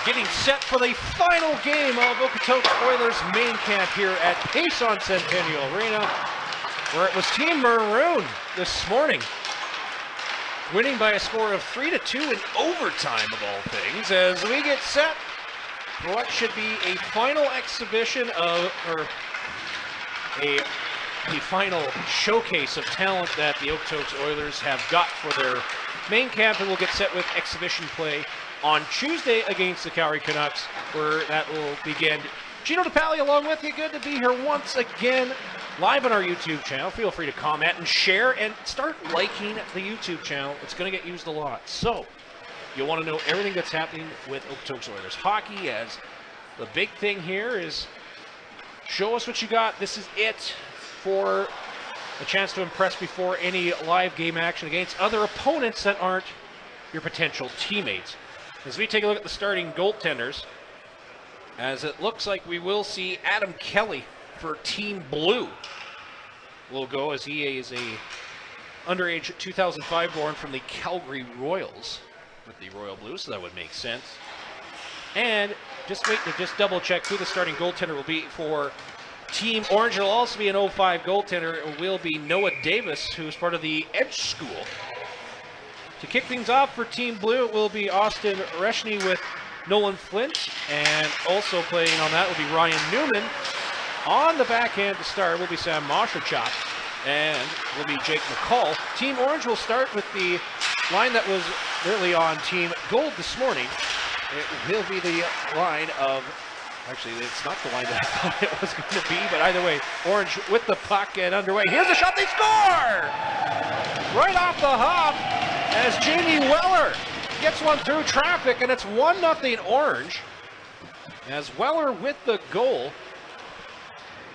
Getting set for the final game of Okotoks Oilers main camp here at Pace on Centennial Arena, where it was Team Maroon this morning, winning by a score of 3-2 in overtime of all things, as we get set for what should be a final exhibition of, or the final showcase of talent that the Okotoks Oilers have got for their main camp, and we'll get set with exhibition play on Tuesday against the Calgary Canucks, where that will begin. Gino DePaoli along with you. Good to be here once again live on our YouTube channel. Feel free to comment and share and start liking the YouTube channel. It's going to get used a lot. So you'll want to know everything that's happening with Okotoks Oilers hockey, as the big thing here is show us what you got. This is it for a chance to impress before any live game action against other opponents that aren't your potential teammates. As we take a look at the starting goaltenders, as it looks like we will see Adam Kelly for Team Blue will go, as he is a underage 2005 born from the Calgary Royals with the Royal Blues, so that would make sense. And just wait to just double check who the starting goaltender will be for Team Orange. It'll also be an 05 goaltender. It will be Noah Davis, who's part of the Edge School. To kick things off for Team Blue, it will be Austin Reshny with Nolan Flint, and also playing on that will be Ryan Newman. On the backhand to start will be Sam Mosherchuk, and will be Jake McCall. Team Orange will start with the line that was really on Team Gold this morning. It will be the line of, actually it's not the line that I thought it was going to be, but either way, Orange with the puck and underway. Here's the shot, they score! Right off the hop, as Jamie Weller gets one through traffic, and it's 1-0 Orange. As Weller with the goal,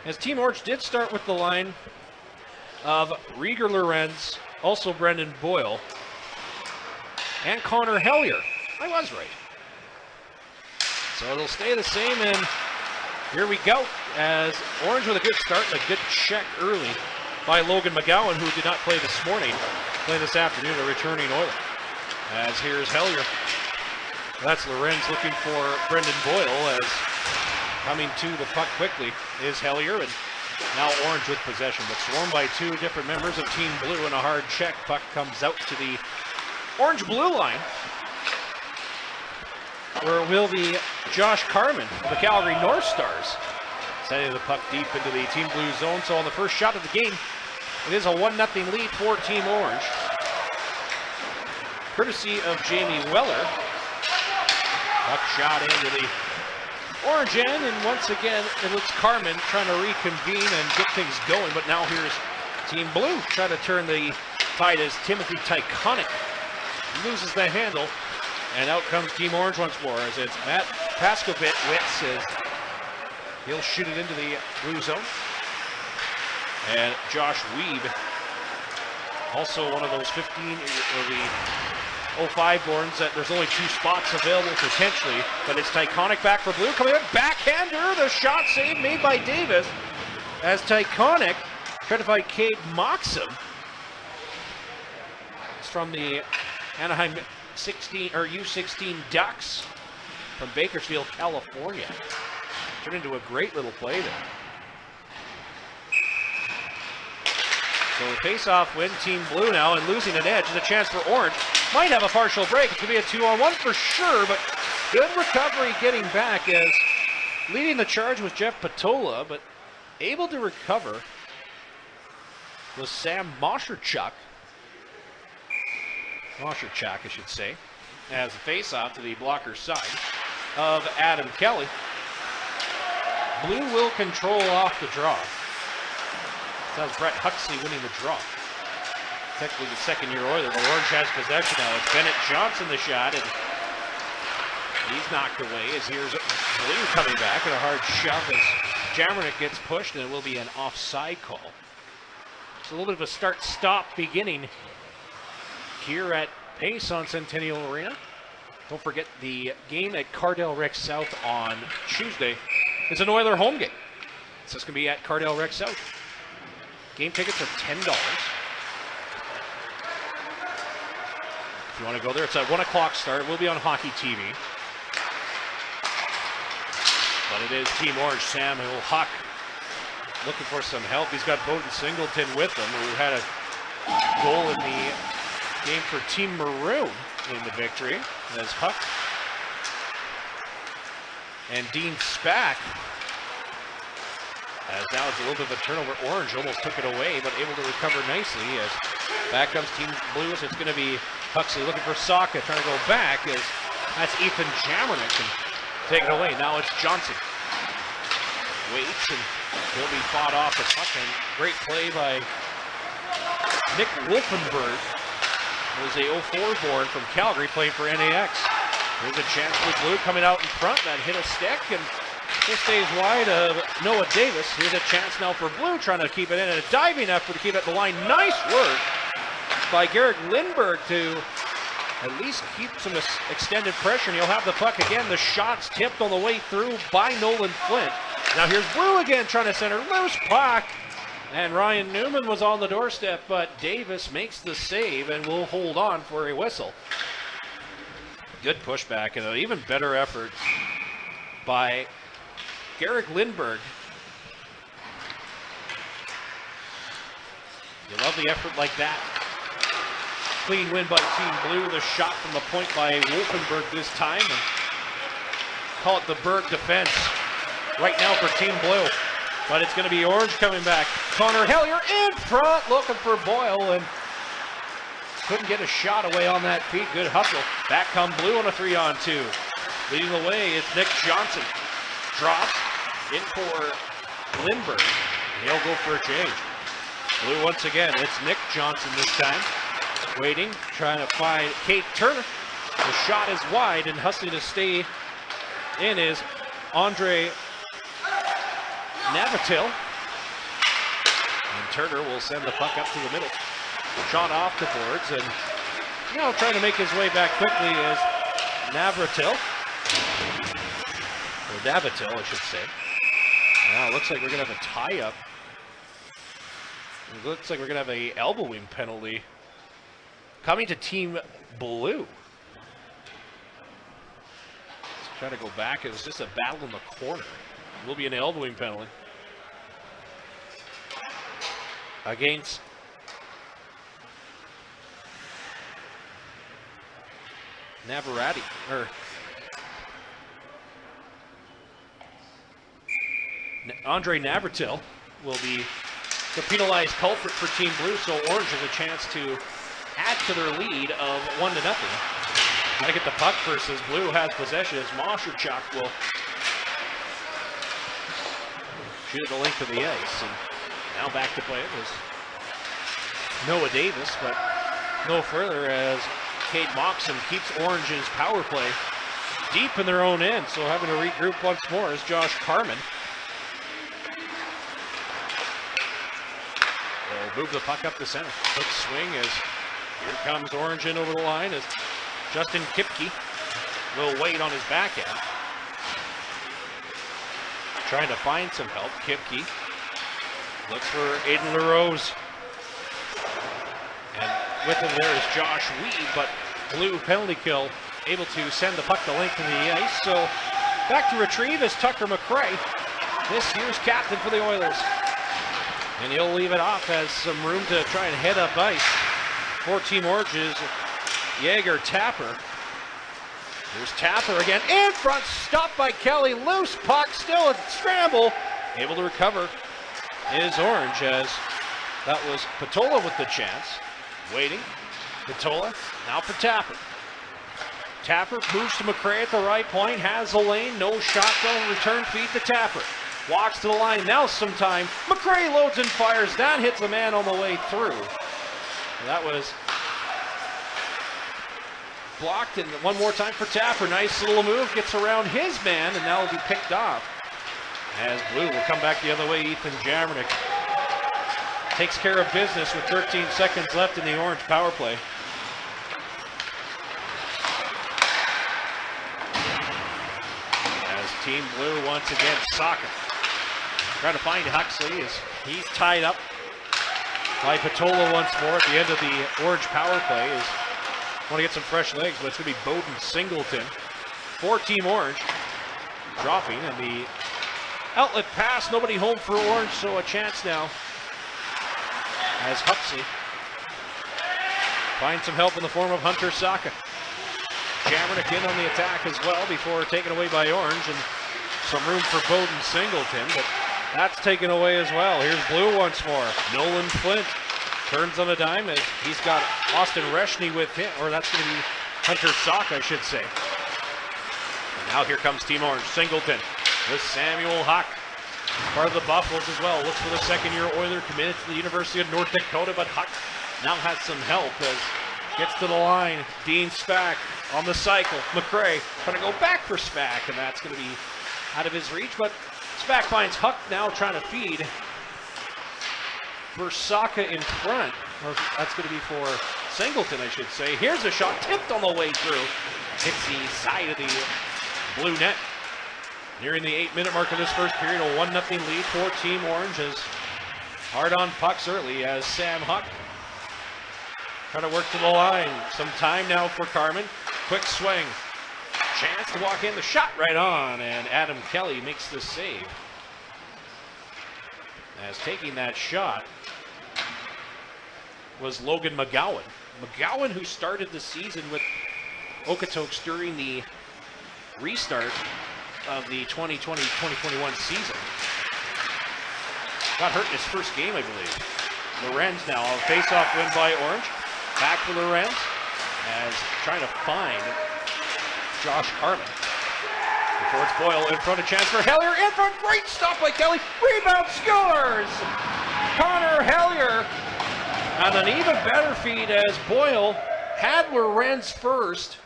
as Team Orange did start with the line of Rieger Lorenz, also Brendan Boyle, and Connor Hellier. I was right. So it'll stay the same, and here we go, as Orange with a good start and a good check early by Logan McGowan, who did not play this morning, playing this afternoon, a returning Oiler. As here's Hellier. That's Lorenz looking for Brendan Boyle, as coming to the puck quickly is Hellier, and now Orange with possession, but swarmed by two different members of Team Blue, and a hard check. Puck comes out to the Orange-Blue line, where it will be Josh Carman of the Calgary North Stars, sending the puck deep into the Team Blue zone. So on the first shot of the game, it is a 1-0 lead for Team Orange, courtesy of Jamie Weller. Puck shot into the Orange end, and once again, it looks Carman trying to reconvene and get things going, but now here's Team Blue trying to turn the tide as Timothy Tyconic loses the handle, and out comes Team Orange once more, as it's Matt Paskovitz, as he'll shoot it into the blue zone. And Josh Weeb, also one of those 15, or the 05 borns, that there's only 2 spots available potentially, but it's Tyconic back for Blue, coming in, backhander, the shot save made by Davis, as Tyconic tried to fight Cade Moxham. It's from the Anaheim 16 or U16 Ducks from Bakersfield, California. Turned into a great little play there. So the face-off win, Team Blue now, and losing an edge is a chance for Orange. Might have a partial break. It could be a 2-on-1 for sure, but good recovery getting back, as leading the charge was Jeff Patola, but able to recover was Sam Mosherchuk. Mosherchuk, I should say, as a face-off to the blocker side of Adam Kelly. Blue will control off the draw. This has Brett Huxley winning the draw. Technically the second-year Oiler, but Orange has possession now. It's Bennett Johnson the shot, and he's knocked away, as here's Blue coming back, and a hard shove as Jammernick gets pushed, and it will be an offside call. It's a little bit of a start-stop beginning here at Pace on Centennial Arena. Don't forget the game at Cardell Rec South on Tuesday is an Oiler home game. So it's going to be at Cardell Rec South. Game tickets are $10. If you want to go there, it's at 1 o'clock start. It will be on Hockey TV. But it is Team Orange. Samuel Huck looking for some help. He's got Bowden Singleton with him, who had a goal in the game for Team Maroon in the victory. As Huck and Dean Spack. As now it's a little bit of a turnover. Orange almost took it away, but able to recover nicely. As back comes Team Blue. So it's going to be Huxley looking for Saka, trying to go back. As that's Ethan Jammernick and take it away. Now it's Johnson. Waits and he'll be fought off the puck. And great play by Nick Wolfenberg. Was a 04 born from Calgary, playing for NAX. There's a chance for Blue coming out in front. That hit a stick and this stays wide of Noah Davis. Here's a chance now for Blue, trying to keep it in. And a diving effort to keep it at the line. Nice work by Garrick Lindberg to at least keep some extended pressure. And he'll have the puck again. The shot's tipped on the way through by Nolan Flint. Now here's Blue again, trying to center. Loose puck. And Ryan Newman was on the doorstep, but Davis makes the save and will hold on for a whistle. Good pushback and an even better effort by Garrick Lindberg. You love the effort like that. Clean win by Team Blue. The shot from the point by Wolfenberg this time. And call it the Berg defense right now for Team Blue. But it's going to be Orange coming back. Connor Hellier in front, looking for Boyle, and couldn't get a shot away on that feed. Good hustle. Back come Blue on a 3-on-2. Leading the way, it's Nick Johnson. Drops in for Lindberg. He'll go for a change. Blue once again. It's Nick Johnson this time. Waiting, trying to find Kate Turner. The shot is wide, and hustling to stay in is Andre Navratil. And Turner will send the puck up to the middle. Shot off the boards, and now trying to make his way back quickly is Navratil. Or Navatil, I should say. Now it looks like we're going to have a tie-up. It looks like we're going to have a elbowing penalty coming to Team Blue. Let's try to go back. It was just a battle in the corner. It will be an elbowing penalty against Navarati, or Andre Navratil will be the penalized culprit for Team Blue, so Orange has a chance to add to their lead of 1-0. Trying to get the puck versus Blue has possession as Mosherchuk will shoot at the length of the ice. And now back to play it was Noah Davis, but no further as Cade Moxon keeps Orange's power play deep in their own end. So having to regroup once more is Josh Carman. They'll move the puck up the center. Quick swing as here comes Orange in over the line as Justin Kipke will wait on his backhand. Trying to find some help. Kipke looks for Aiden LaRose. And with him there is Josh Weed, but Blue penalty kill able to send the puck the length of the ice. So back to retrieve is Tucker McCray, this year's captain for the Oilers. And he'll leave it off, has some room to try and head up ice. For Team Orange's Jaeger Tapper. Here's Tapper again in front, stopped by Kelly. Loose puck, still a scramble. Able to recover is Orange as that was Patola with the chance. Waiting. Patola now for Tapper. Tapper moves to McCray at the right point, has a lane, no shot though, return feed to Tapper. Walks to the line, now some time. McCray loads and fires, that hits the man on the way through. And that was blocked, and one more time for Tapper. Nice little move, gets around his man, and now will be picked off. As Blue will come back the other way, Ethan Jammernick takes care of business with 13 seconds left in the Orange power play. As Team Blue once again, Saka trying to find Huxley as he's tied up by Patola once more at the end of the Orange power play. Is want to get some fresh legs, but it's going to be Bowden Singleton for Team Orange dropping, and the Outlet pass, nobody home for Orange, so a chance now. As Huxley finds some help in the form of Hunter Saka. Jammernick in on the attack as well before taken away by Orange, and some room for Bowden Singleton, but that's taken away as well. Here's Blue once more. Nolan Flint turns on a dime as he's got Austin Reshney with him, or that's going to be Hunter Saka, I should say. And now here comes Team Orange. Singleton with Samuel Huck, part of the Buffaloes as well. Looks for the second-year Oiler, committed to the University of North Dakota, but Huck now has some help as gets to the line. Dean Spack on the cycle. McRae trying to go back for Spack, and that's going to be out of his reach, but Spack finds Huck now trying to feed for Saka in front, or that's going to be for Singleton, I should say. Here's a shot tipped on the way through. Hits the side of the blue net. Nearing the 8-minute mark of this first period, a 1-0 lead for Team Orange as hard on pucks early as Sam Huck trying to work to the line. Some time now for Carmen. Quick swing. Chance to walk in, the shot right on, and Adam Kelly makes the save. As taking that shot was Logan McGowan. McGowan, who started the season with Okotoks during the restart of the 2020-2021 season. Got hurt in his first game, I believe. Lorenz now, a face-off win by Orange. Back for Lorenz as trying to find Josh Carmen. Before it's Boyle in front, a chance for Hellier in front. Great stop by Kelly. Rebound, scores! Connor Hellier. And an even better feed as Boyle had Lorenz first.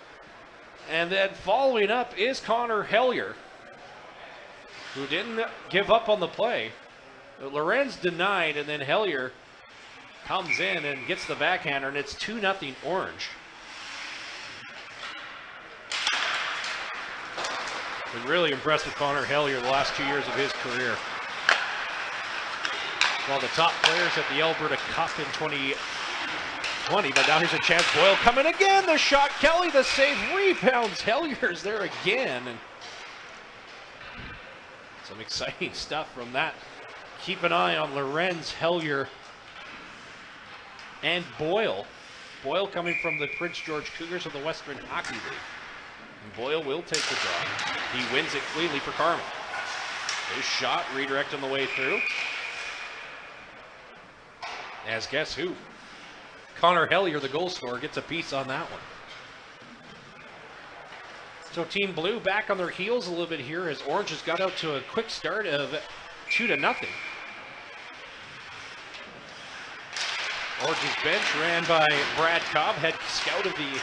And then following up is Connor Hellier, who didn't give up on the play. Lorenz denied, and then Hellier comes in and gets the backhander, and it's 2-0 Orange. Been really impressed with Connor Hellier the last 2 years of his career. One of the top players at the Alberta Cup in 2020, but now here's a chance. Boyle coming again, the shot, Kelly the save, rebounds, Hellier's there again, and some exciting stuff from that. Keep an eye on Lorenz, Hellier, and Boyle. Boyle coming from the Prince George Cougars of the Western Hockey League. And Boyle will take the draw. He wins it cleanly for Carmen. His shot, redirect on the way through. As guess who? Connor Hellier, the goal scorer, gets a piece on that one. So Team Blue back on their heels a little bit here as Orange has got out to a quick start of 2-0. Orange's bench ran by Brad Cobb, head scout of the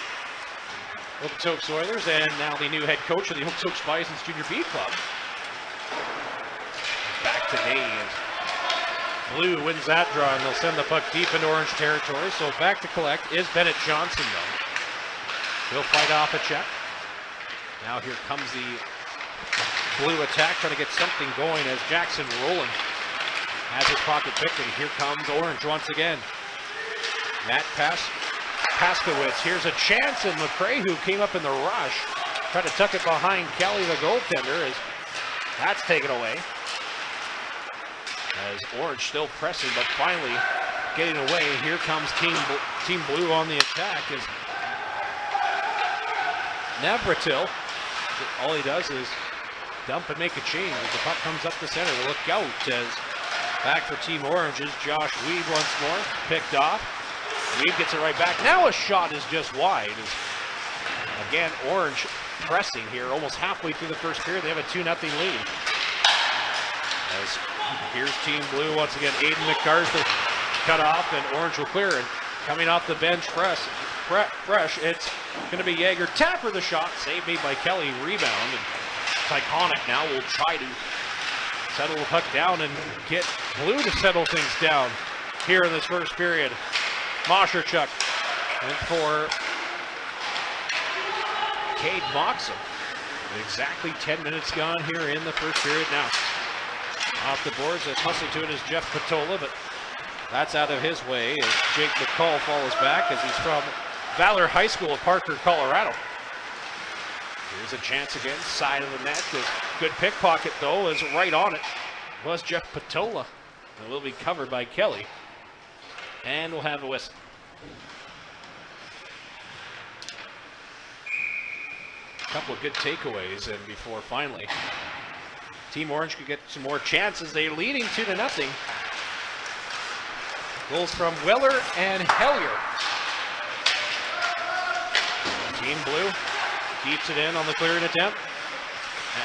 Okotoks Oilers, and now the new head coach of the Okotoks Bison's Junior B Club. Back today as Blue wins that draw, and they'll send the puck deep into Orange territory. So back to collect is Bennett Johnson, though. He'll fight off a check. Now here comes the Blue attack, trying to get something going as Jackson Rowland has his pocket picked, and here comes Orange once again. Matt Paskowitz, here's a chance, and McRae, who came up in the rush, tried to tuck it behind Kelly, the goaltender, as that's taken away. As Orange still pressing, but finally getting away. Here comes Team Blue on the attack as Navratil, all he does is dump and make a change as the puck comes up the center. Look out as back for Team Orange is Josh Weed once more, picked off. Weed gets it right back. Now a shot is just wide. As, again, Orange pressing here almost halfway through the first period. They have a 2-0 lead. As here's Team Blue once again. Aiden McCarthy cut off, and Orange will clear it. Coming off the bench fresh, it's going to be Jaeger. Tapper the shot. Save made by Kelly. Rebound. And Tyconic now will try to settle the puck down and get Blue to settle things down here in this first period. Mosherchuk and for Cade Moxham. Exactly 10 minutes gone here in the first period now. Off the boards, as hustling to it is Jeff Patola, but that's out of his way as Jake McCall follows back as he's from Valor High School of Parker, Colorado. Here's a chance again, side of the net. Good pickpocket, though, is right on it. Was Jeff Patola. It will be covered by Kelly. And we'll have a whistle. A couple of good takeaways, and before finally Team Orange could get some more chances. They're leading 2-0. Goals from Weller and Hellier. Team Blue keeps it in on the clearing attempt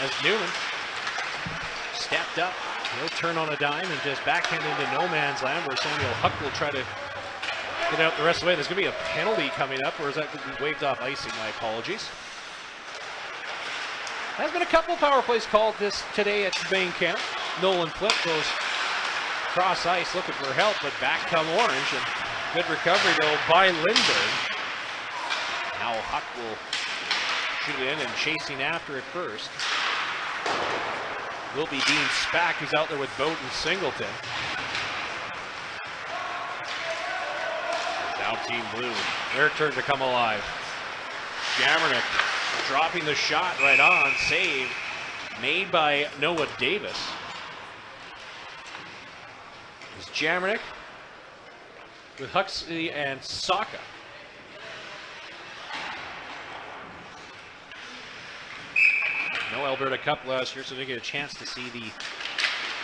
as Newman stepped up. He'll turn on a dime and just backhand into no man's land where Samuel Huck will try to get out the rest of the way. There's going to be a penalty coming up, or is that going to be waved off icing? My apologies. There's been a couple of power plays called today at main camp. Nolan Flint goes cross ice looking for help, but back come Orange, and good recovery though by Lindbergh. Now Huck will shoot in and chasing after it first. Will be Dean Spack, who's out there with Bowden Singleton. Now Team Blue, their turn to come alive. Jammernick dropping the shot right on, save made by Noah Davis. It's Jammernick with Huxley and Saka. No Alberta Cup last year, so they get a chance to see the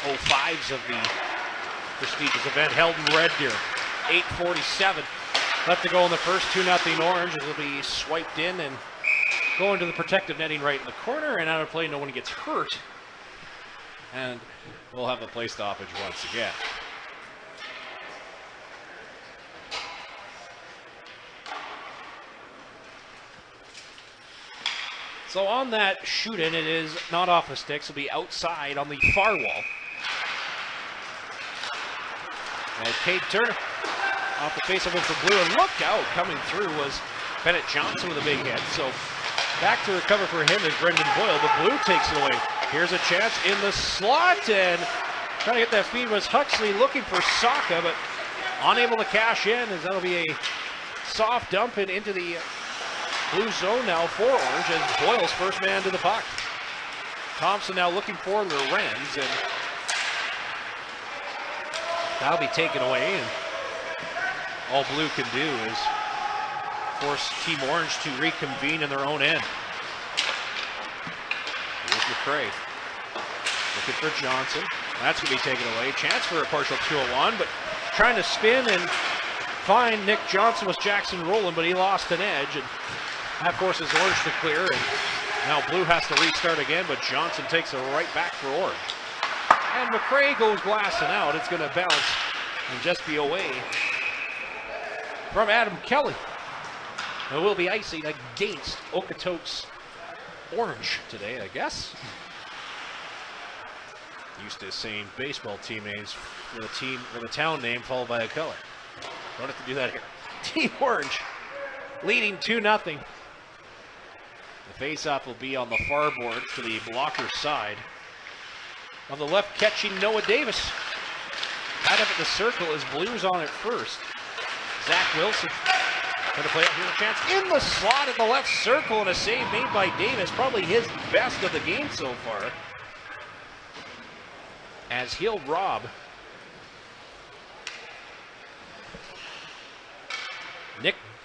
05s of the prestigious event held in Red Deer. 8:47 left to go in the first. 2-0 Orange. It'll be swiped in and go into the protective netting right in the corner, and out of play, no one gets hurt. And we'll have a play stoppage once again. So on that shoot-in, it is not off the sticks. It'll be outside on the far wall. And Cade Turner off the face-off for Blue, and look out, coming through was Bennett Johnson with a big hit. So back to recover for him is Brendan Boyle, but Blue takes it away. Here's a chance in the slot, and trying to get that feed was Huxley looking for Saka, but unable to cash in, as that'll be a soft dump it into the blue zone now for Orange, as Boyle's first man to the puck. Thompson now looking for Lorenz, and that'll be taken away, and all Blue can do is force Team Orange to reconvene in their own end. Here's McCray. Looking for Johnson. That's going to be taken away. Chance for a partial 2-on-1, but trying to spin and find Nick Johnson was Jackson Rowland, but he lost an edge, and that forces Orange to clear, and now Blue has to restart again, but Johnson takes it right back for Orange. And McCray goes blasting out. It's going to bounce and just be away from Adam Kelly. It will be icing against Okotoks Orange today, I guess. Used to saying baseball team names with a team or the town name followed by a color. Don't have to do that here. Team Orange leading 2-0. The face-off will be on the far board to the blocker side. On the left, catching Noah Davis. Tied up at the circle as Blues on it first. Zach Wilson going to play up here, a chance in the slot at the left circle, and a save made by Davis, probably his best of the game so far, as he'll rob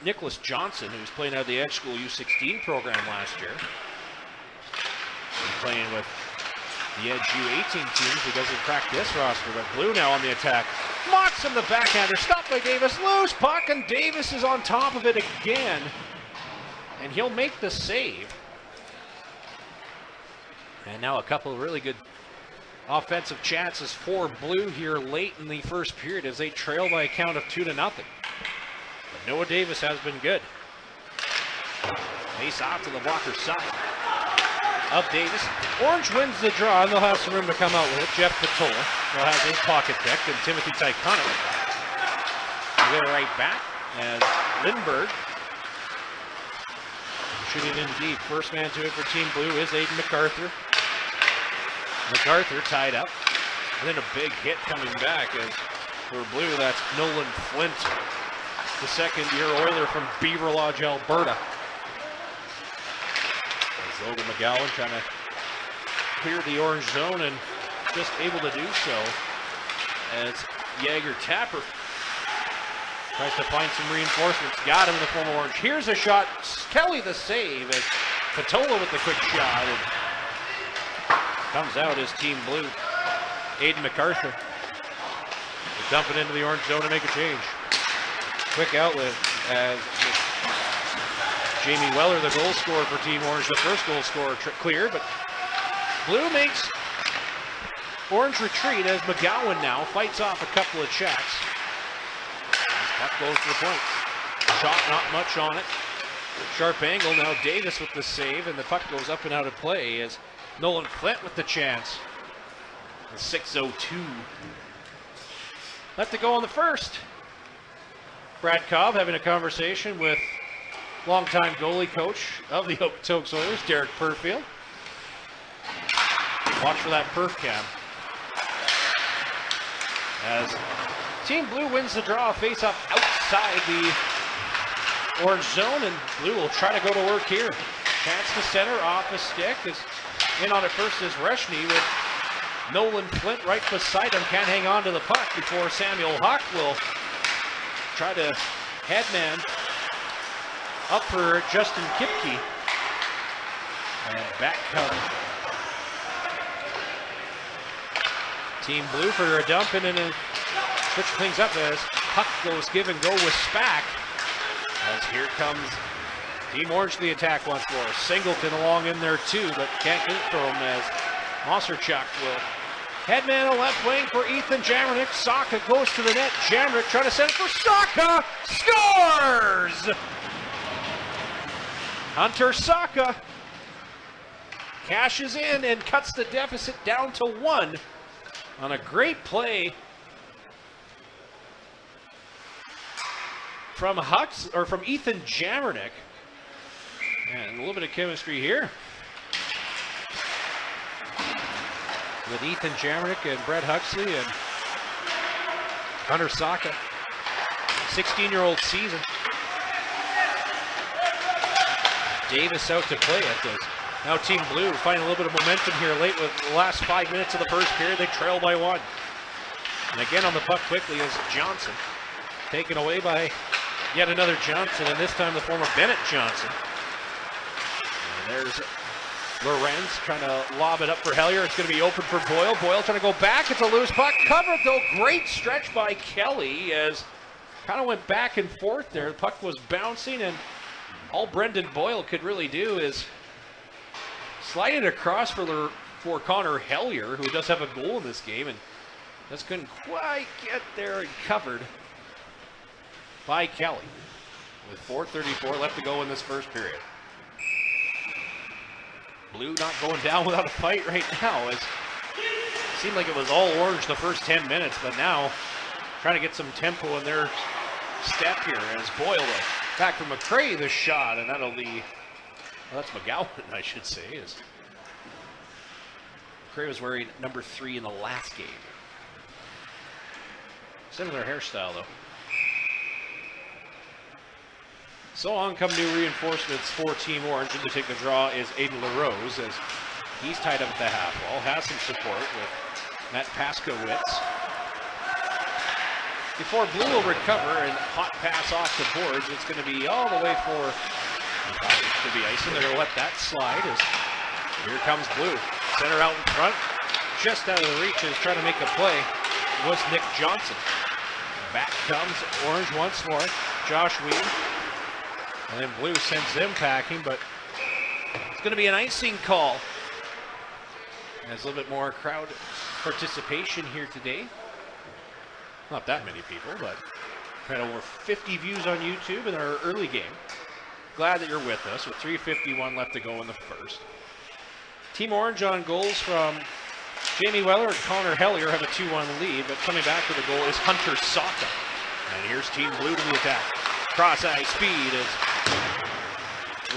Nicholas Johnson, who's playing out of the Edge School U16 program last year. He's playing with the Edge U18 teams. He doesn't crack this roster, but Blue now on the attack. Mocks him, the backhander, stopped by Davis. Loose puck, and Davis is on top of it again. And he'll make the save. And now a couple of really good offensive chances for Blue here late in the first period as they trail by a count of 2-0. But Noah Davis has been good. Face off to the blocker side of Davis. Orange wins the draw, and they'll have some room to come out with it. Jeff Patola will have his pocket picked, and Timothy Tyconik will get it right back as Lindbergh shooting in deep. First man to it for Team Blue is Aiden MacArthur. MacArthur tied up, and then a big hit coming back as for Blue, that's Nolan Flint, the second-year Oiler from Beaver Lodge, Alberta. As Logan McGowan trying to cleared the orange zone and just able to do so as Jaeger Tapper tries to find some reinforcements. Got him in the form of orange. Here's a shot. Kelly the save as Patola with the quick shot. And comes out as Team Blue. Aiden MacArthur dumping into the orange zone to make a change. Quick outlet as Jamie Weller, the goal scorer for Team Orange, the first goal scorer, cleared, but Blue makes Orange retreat as McGowan now fights off a couple of checks. As puck goes to the point. Shot not much on it. Sharp angle, now Davis with the save, and the puck goes up and out of play as Nolan Flint with the chance. The 6:02. Left to go on the first. Brad Cobb having a conversation with longtime goalie coach of the Okotoks Oilers, Derek Perfield. Watch for that perf cam. As Team Blue wins the draw, face up outside the orange zone, and Blue will try to go to work here. Chance to center off a stick. Is in on it first is Reshny with Nolan Flint right beside him. Can't hang on to the puck before Samuel Huck will try to headman up for Justin Kipke. And back comes Team Blue for a dump and then switch things up as puck goes give and go with Spack. As here comes Team Orange to the attack once more. Singleton along in there too, but can't get it to him as Moserchuk will headman a left wing for Ethan Jammernick. Saka goes to the net. Jammernick trying to send it for Saka. Scores! Hunter Saka cashes in and cuts the deficit down to 1 on a great play from Ethan Jammernick. And a little bit of chemistry here with Ethan Jammernick and Brett Huxley and Hunter Saka. 16-year-old season. Davis out to play it. Now Team Blue finding a little bit of momentum here late with the last 5 minutes of the first period. They trail by 1. And again on the puck quickly is Johnson. Taken away by yet another Johnson, and this time the former Bennett Johnson. And there's Lorenz trying to lob it up for Hellier. It's going to be open for Boyle. Boyle trying to go back. It's a loose puck. Covered though. Great stretch by Kelly as kind of went back and forth there. The puck was bouncing, and all Brendan Boyle could really do is slide it across for Connor Hellier, who does have a goal in this game, and just couldn't quite get there and covered by Kelly with 4:34 left to go in this first period. Blue not going down without a fight right now. It seemed like it was all orange the first 10 minutes, but now trying to get some tempo in their step here as Boyle back from McCray the shot, and that'll be, well, that's McGowan, I should say. As McCray was wearing number 3 in the last game. Similar hairstyle though. So on come new reinforcements for Team Orange, and to take the draw is Aiden LaRose as he's tied up at the half wall. Has some support with Matt Paskowitz. Before Blue will recover and hot pass off the boards, it's going to be all the way for, it's going to be icing. They're going to let that slide as here comes Blue. Center out in front, just out of the reach is trying to make a play was Nick Johnson. Back comes Orange once more, Josh Weed. And then Blue sends them packing, but it's going to be an icing call. There's a little bit more crowd participation here today. Not that many people, but we had over 50 views on YouTube in our early game. Glad that you're with us with 3:51 left to go in the first. Team Orange on goals from Jamie Weller and Connor Hellier have a 2-1 lead, but coming back with a goal is Hunter Saka. And here's Team Blue to the attack. Cross-eye speed as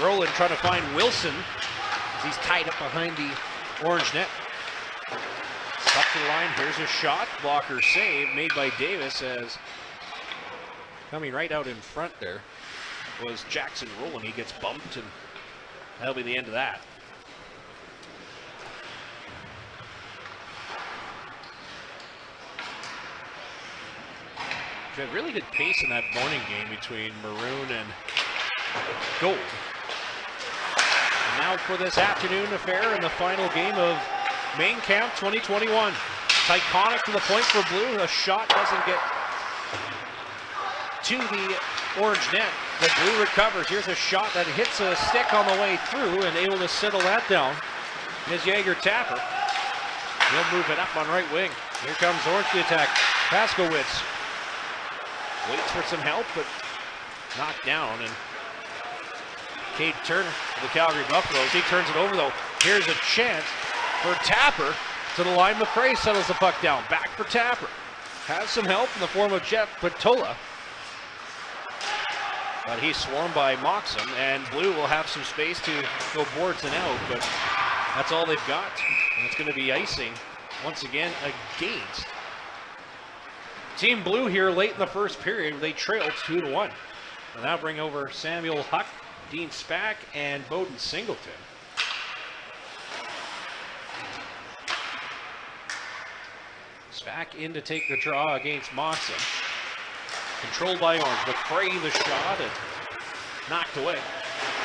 Roland trying to find Wilson as he's tied up behind the orange net. Up to the line, here's a shot. Blocker save made by Davis as coming right out in front there was Jackson Roland. He gets bumped, and that'll be the end of that. We had really good pace in that morning game between maroon and gold. And now for this afternoon affair in the final game of main camp 2021. Iconic to the point for blue. The shot doesn't get to the orange net, but blue recovers. Here's a shot that hits a stick on the way through and able to settle that down is Jaeger Tapper. He'll move it up on right wing. Here comes Orange to the attack. Paskowitz waits for some help, but knocked down. And Cade Turner, the Calgary Buffaloes, he turns it over though. Here's a chance for Tapper to the line. McRae settles the puck down. Back for Tapper. Has some help in the form of Jeff Patola. But he's swarmed by Moxham, and blue will have some space to go boards and out, but that's all they've got. And it's going to be icing once again against Team Blue here late in the first period. They trailed 2-1. And now bring over Samuel Huck, Dean Spack, and Bowden Singleton. Spack in to take the draw against Moxham. Controlled by Orange. McRae the shot and knocked away.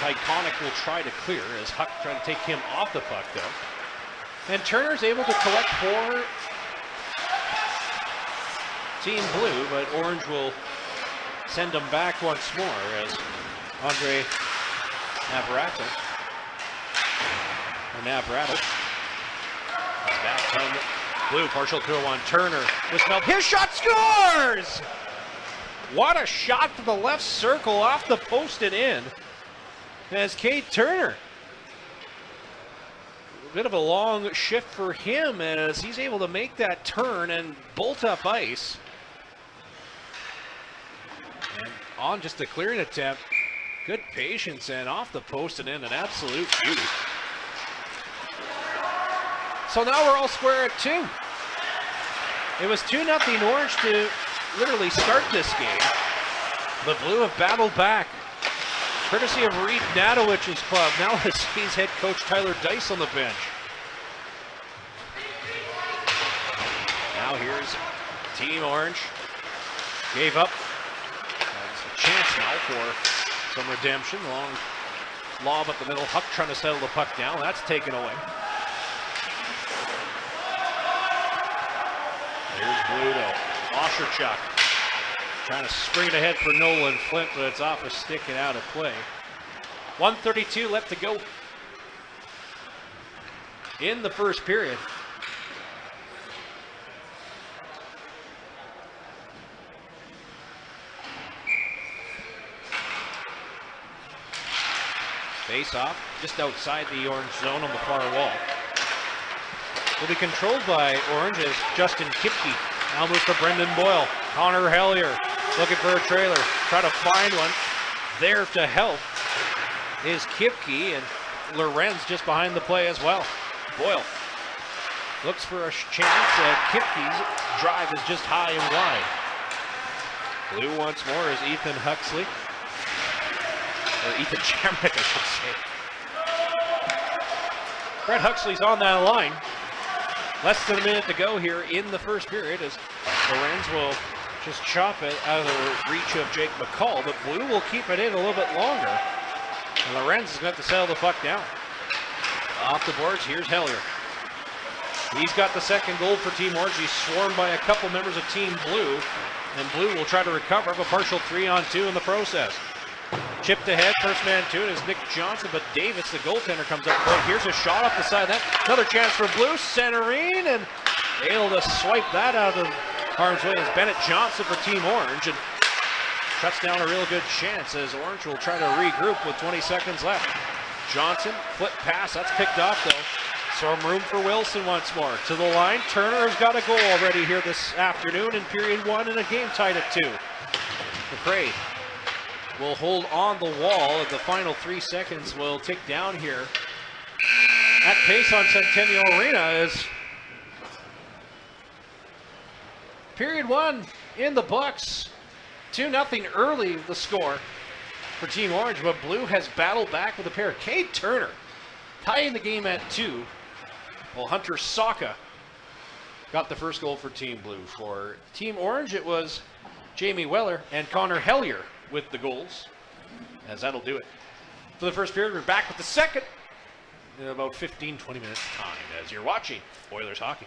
Iconic will try to clear as Huck trying to take him off the puck though. And Turner's able to collect for Team Blue, but Orange will send him back once more as Andre Navarrato. Back from Blue, partial throw on Turner. His shot scores! What a shot to the left circle off the post and in. As Cade Turner. A bit of a long shift for him as he's able to make that turn and bolt up ice. And on just a clearing attempt. Good patience and off the post and in, an absolute beauty. So now we're all square at 2. It was 2-0 Orange to literally start this game. The Blue have battled back. Courtesy of Reed Natowich's club. Now he's head coach Tyler Dice on the bench. Now here's Team Orange. Gave up. There's a chance now for some redemption. Long lob up the middle. Huck trying to settle the puck down. That's taken away. There's Blue though. Osherchuk trying to spring it ahead for Nolan Flint, but it's off a stick and out of play. 1:32 left to go in the first period. Face off just outside the Orange zone on the far wall. Will be controlled by Orange as Justin Kipke now moves to Brendan Boyle. Connor Hellier looking for a trailer. Try to find one. There to help is Kipke, and Lorenz just behind the play as well. Boyle looks for a chance. Kipke's drive is just high and wide. Blue once more is Ethan Huxley. Or Ethan Jamrick, I should say. Brett Huxley's on that line. Less than a minute to go here in the first period as Lorenz will just chop it out of the reach of Jake McCall, but Blue will keep it in a little bit longer. And Lorenz is going to have to settle the puck down. Off the boards, here's Hellier. He's got the second goal for Team Orange. He's swarmed by a couple members of Team Blue, and Blue will try to recover up a partial 3-on-2 in the process. Chipped ahead, first man to it is Nick Johnson, but Davis, the goaltender, comes up quick. Here's a shot off the side of that. Another chance for Blue, centering, and able to swipe that out of harm's way is Bennett Johnson for Team Orange, and shuts down a real good chance as Orange will try to regroup with 20 seconds left. Johnson, flip pass, that's picked off though. Some room for Wilson once more. To the line, Turner has got a goal already here this afternoon in period 1 and a game tied at 2. McRae will hold on the wall, and the final 3 seconds will tick down here at pace on Centennial Arena as period 1 in the books. 2-0 early the score for Team Orange, but Blue has battled back with a pair. Cade Turner tying the game at 2. Well, Hunter Saka got the first goal for Team Blue. For Team Orange, it was Jamie Weller and Connor Hellier with the goals, as that'll do it. For the first period, we're back with the second in about 15-20 minutes time as you're watching Oilers hockey.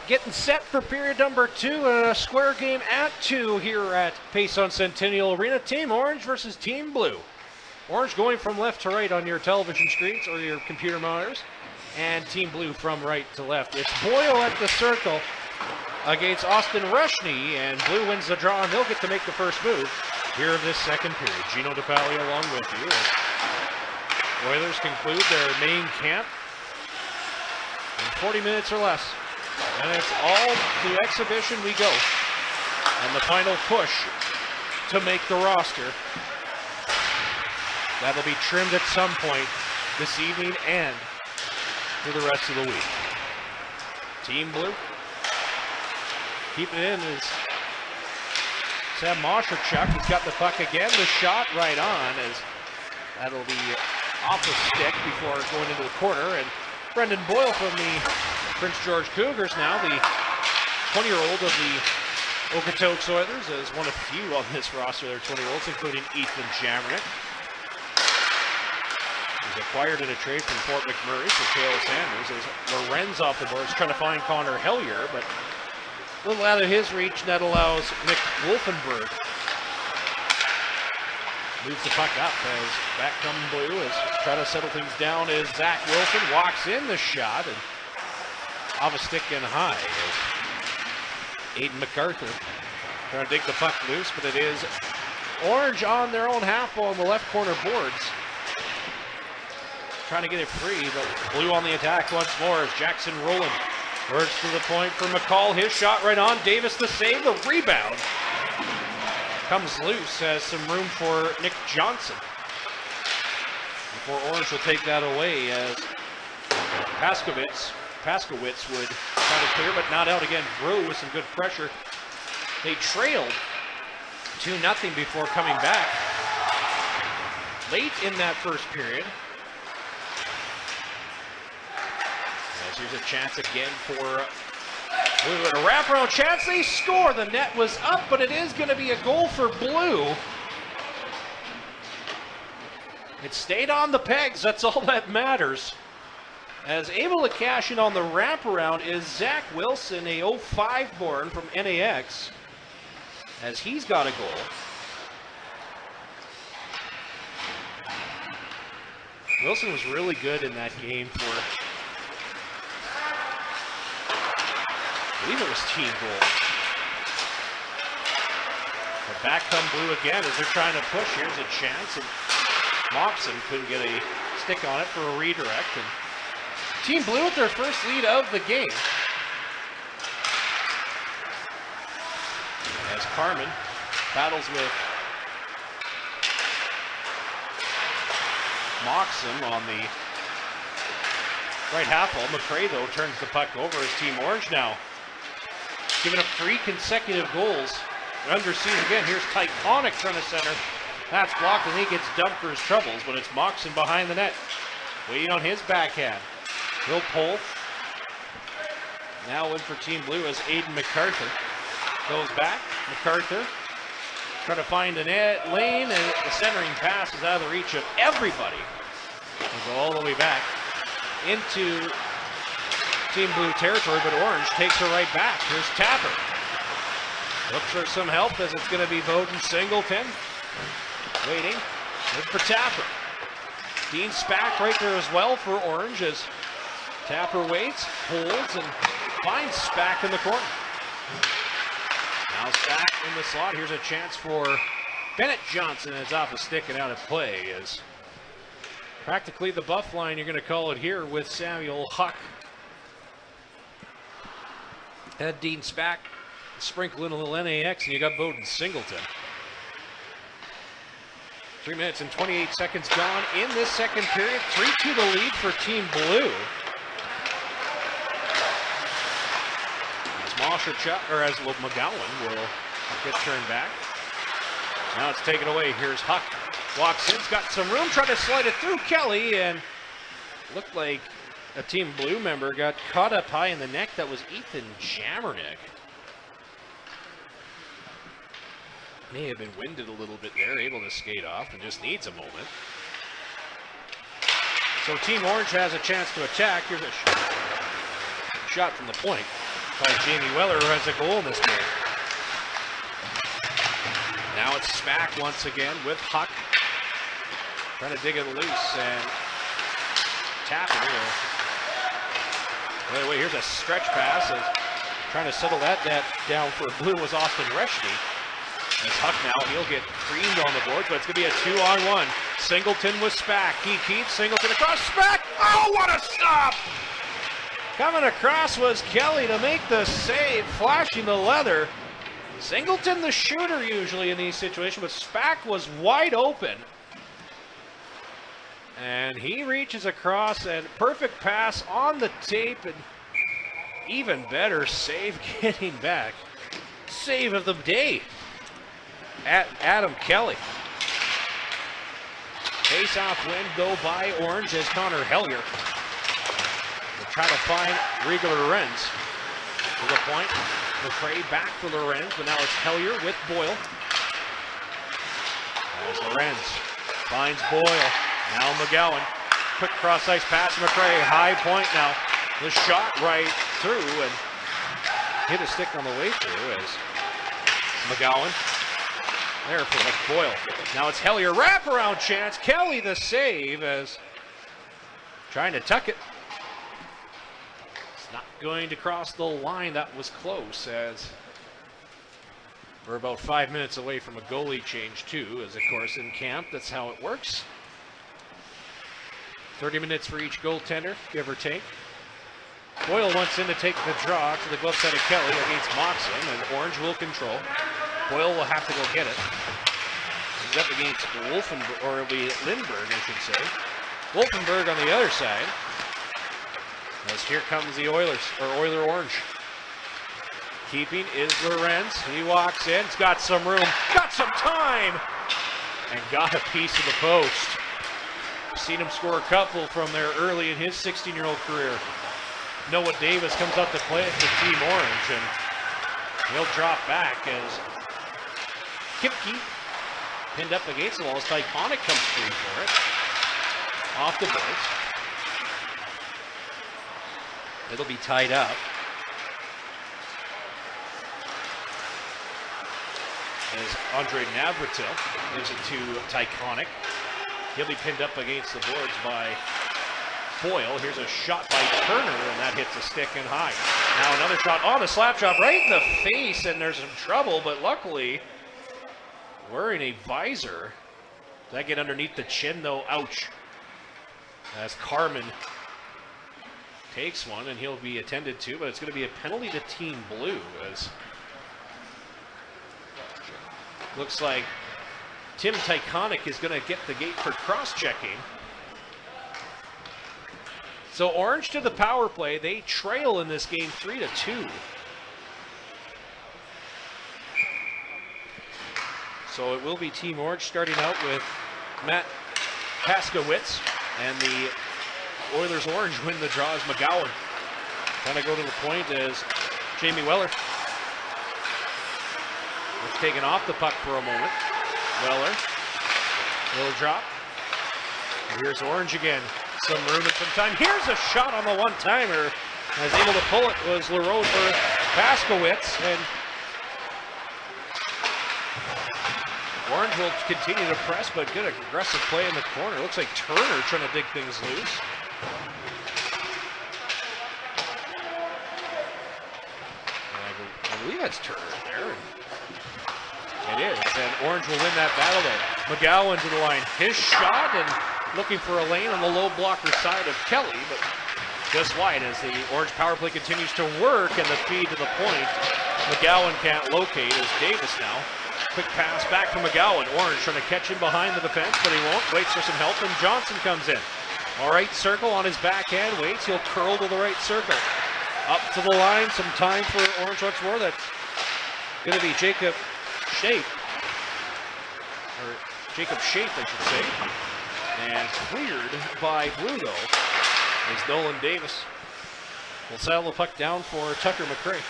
getting set for period number 2, a square game at 2 here at Payson Centennial Arena. Team Orange versus Team Blue. Orange going from left to right on your television screens or your computer monitors, and Team Blue from right to left. It's Boyle at the circle against Austin Rushny, and Blue wins the draw, and they'll get to make the first move here of this second period. Gino DePaoli along with you. Oilers conclude their main camp in 40 minutes or less. And it's all to exhibition we go. And the final push to make the roster. That'll be trimmed at some point this evening and for the rest of the week. Team Blue keeping it in is Sam Mosherchuk. He's got the puck again. The shot right on as that'll be off the stick before going into the corner. And Brendan Boyle from the Prince George Cougars now, the 20-year-old of the Okotoks Oilers, is one of few on this roster. There are 20-year-olds, including Ethan Jammernick. He's acquired in a trade from Fort McMurray for Kale Sanders as Lorenz off the boards trying to find Connor Hellier, but a little out of his reach, and that allows Nick Wolfenberg. Moves the puck up as back come Blue as trying to settle things down as Zach Wilson walks in the shot and off a stick and high as Aiden MacArthur trying to dig the puck loose, but it is Orange on their own half on the left corner boards. Trying to get it free, but Blue on the attack once more as Jackson Rowland works to the point for McCall. His shot right on. Davis the save, the rebound. Comes loose, has some room for Nick Johnson. Before Orange will take that away as Paskowitz would try to clear, but not out again. Brew with some good pressure. They trailed 2-0 before coming back late in that first period. As here's a chance again for Blue. A wraparound chance, they score. The net was up, but it is going to be a goal for Blue. It stayed on the pegs, that's all that matters. As able to cash in on the wraparound is Zach Wilson, a 05 born from NAX, as he's got a goal. Wilson was really good in that game for, I believe it was team goal. But back come Blue again as they're trying to push. Here's a chance, and Moxon couldn't get a stick on it for a redirect. And Team Blue with their first lead of the game. As Carmen battles with Moxon on the right half wall. McCray, though, turns the puck over as Team Orange now giving up 3 consecutive goals. Under siege again. Here's Tyconic trying to center. That's blocked, and he gets dumped for his troubles, but it's Moxon behind the net, waiting on his backhand. He'll pull. Now in for Team Blue as Aiden MacArthur goes back. MacArthur trying to find a net lane, and the centering pass is out of the reach of everybody. He'll go all the way back into Team Blue territory, but Orange takes her right back. Here's Tapper. Looks for some help as it's going to be Bowden Singleton. Waiting. Good for Tapper. Dean Spack right there as well for Orange as Tapper waits, holds, and finds Spack in the corner. Now Spack in the slot. Here's a chance for Bennett Johnson. It's off a stick and out of play as practically the buff line, you're going to call it here, with Samuel Huck. Had Dean Spack sprinkle in a little NAX, and you got Bowden Singleton. 3 minutes and 28 seconds gone in this second period. 3-2 the lead for Team Blue. As Mosherchuk, or as McGowan will get turned back. Now it's taken away. Here's Huck. Walks in, got some room, trying to slide it through Kelly, and looked like a Team Blue member got caught up high in the neck. That was Ethan Jammernick. May have been winded a little bit there, able to skate off and just needs a moment. So Team Orange has a chance to attack. Here's a shot from the point. by Jamie Weller, who has a goal in this game. Now it's Smack once again with Huck. Trying to dig it loose and tapping it. Wait, here's a stretch pass. Trying to settle that down for Blue was Austin Reschke. As Huck now, he'll get creamed on the boards, but it's going to be a 2-on-1. Singleton with Spack. He keeps Singleton across. Spack! Oh, what a stop! Coming across was Kelly to make the save, flashing the leather. Singleton the shooter usually in these situations, but Spack was wide open. And he reaches across and perfect pass on the tape and even better save getting back. Save of the day at Adam Kelly. Face-off win though by Orange as Connor Hellier will try to find Riga Lorenz. To the point, McCray back for Lorenz, but now it's Hellier with Boyle. As Lorenz finds Boyle. Now McGowan, quick cross-ice pass to McCray, high point now. The shot right through and hit a stick on the way through as McGowan there for Boyle. Now it's Hellier, wraparound chance. Kelly the save as trying to tuck it. It's not going to cross the line. That was close as we're about 5 minutes away from a goalie change too, as of course in camp, that's how it works. 30 minutes for each goaltender, give or take. Boyle wants in to take the draw to the glove side of Kelly against Moxon, and Orange will control. Boyle will have to go get it. He's up against Wolfenberg, or it'll be Lindbergh, I should say. Wolfenberg on the other side. As here comes the Oilers, or Oiler Orange. Keeping is Lorenz. He walks in, he's got some room, got some time, and got a piece of the post. Seen him score a couple from there early in his 16-year-old career. Noah Davis comes up to play it for Team Orange, and he'll drop back as Kipke pinned up against the wall as Tyconic comes free for it. Off the boards. It'll be tied up. As Andre Navratil gives it to Tyconic. He'll be pinned up against the boards by Boyle. Here's a shot by Turner, and that hits a stick and high. Now another shot on the slap shot right in the face, and there's some trouble, but luckily wearing a visor. Does that get underneath the chin though? Ouch. As Carmen takes one, and he'll be attended to, but it's going to be a penalty to Team Blue, as looks like Tim Tyconic is going to get the gate for cross-checking. So Orange to the power play. They trail in this game 3-2. So it will be Team Orange starting out with Matt Paskowitz, and the Oilers Orange win the draw as McGowan. Trying to go to the point as Jamie Weller. It's taken off the puck for a moment. Weller, little drop. And here's Orange again. Some room and some time. Here's a shot on the one-timer. As able to pull it was Leroux for Paskowitz, and Orange will continue to press, but good aggressive play in the corner. Looks like Turner trying to dig things loose. I believe that's Turner there. It is, and Orange will win that battle though. McGowan to the line. His shot, and looking for a lane on the low blocker side of Kelly, but just wide as the Orange power play continues to work, and the feed to the point. McGowan can't locate as Davis now. Quick pass back from McGowan. Orange trying to catch him behind the defense, but he won't. Waits for some help, and Johnson comes in. All right, circle on his backhand. Waits, he'll curl to the right circle. Up to the line, some time for Orange once more. That's going to be Jacob Shape, or Jacob Shape, I should say. And cleared by Blue, though, as Nolan Davis will settle the puck down for Tucker McCray.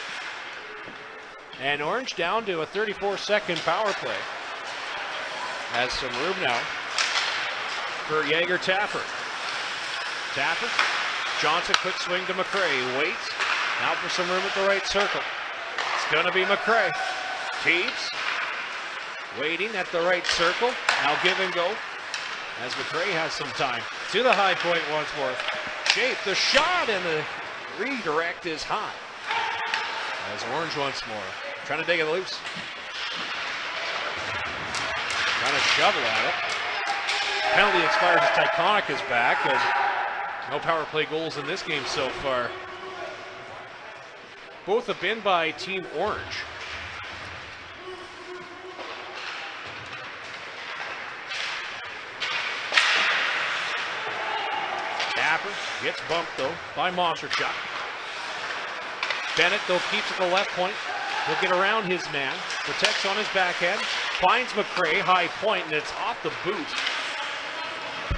And Orange down to a 34-second power play. Has some room now for Jaeger Tapper. Tapper, Johnson, quick swing to McCray, waits, Now for some room at the right circle. It's going to be McCray. Keeps waiting at the right circle. Now give and go as McCray has some time. To the high point once more. Shape the shot and the redirect is high. As Orange once more. Trying to dig it loose. Trying to shovel at it. Penalty expires as Tyconic is back. And no power play goals in this game so far. Both have been by Team Orange. Tapper gets bumped though by Monsterchuk. Bennett though keeps at the left point. He'll get around his man. Protects on his backhand. Finds McCray, high point, and it's off the boot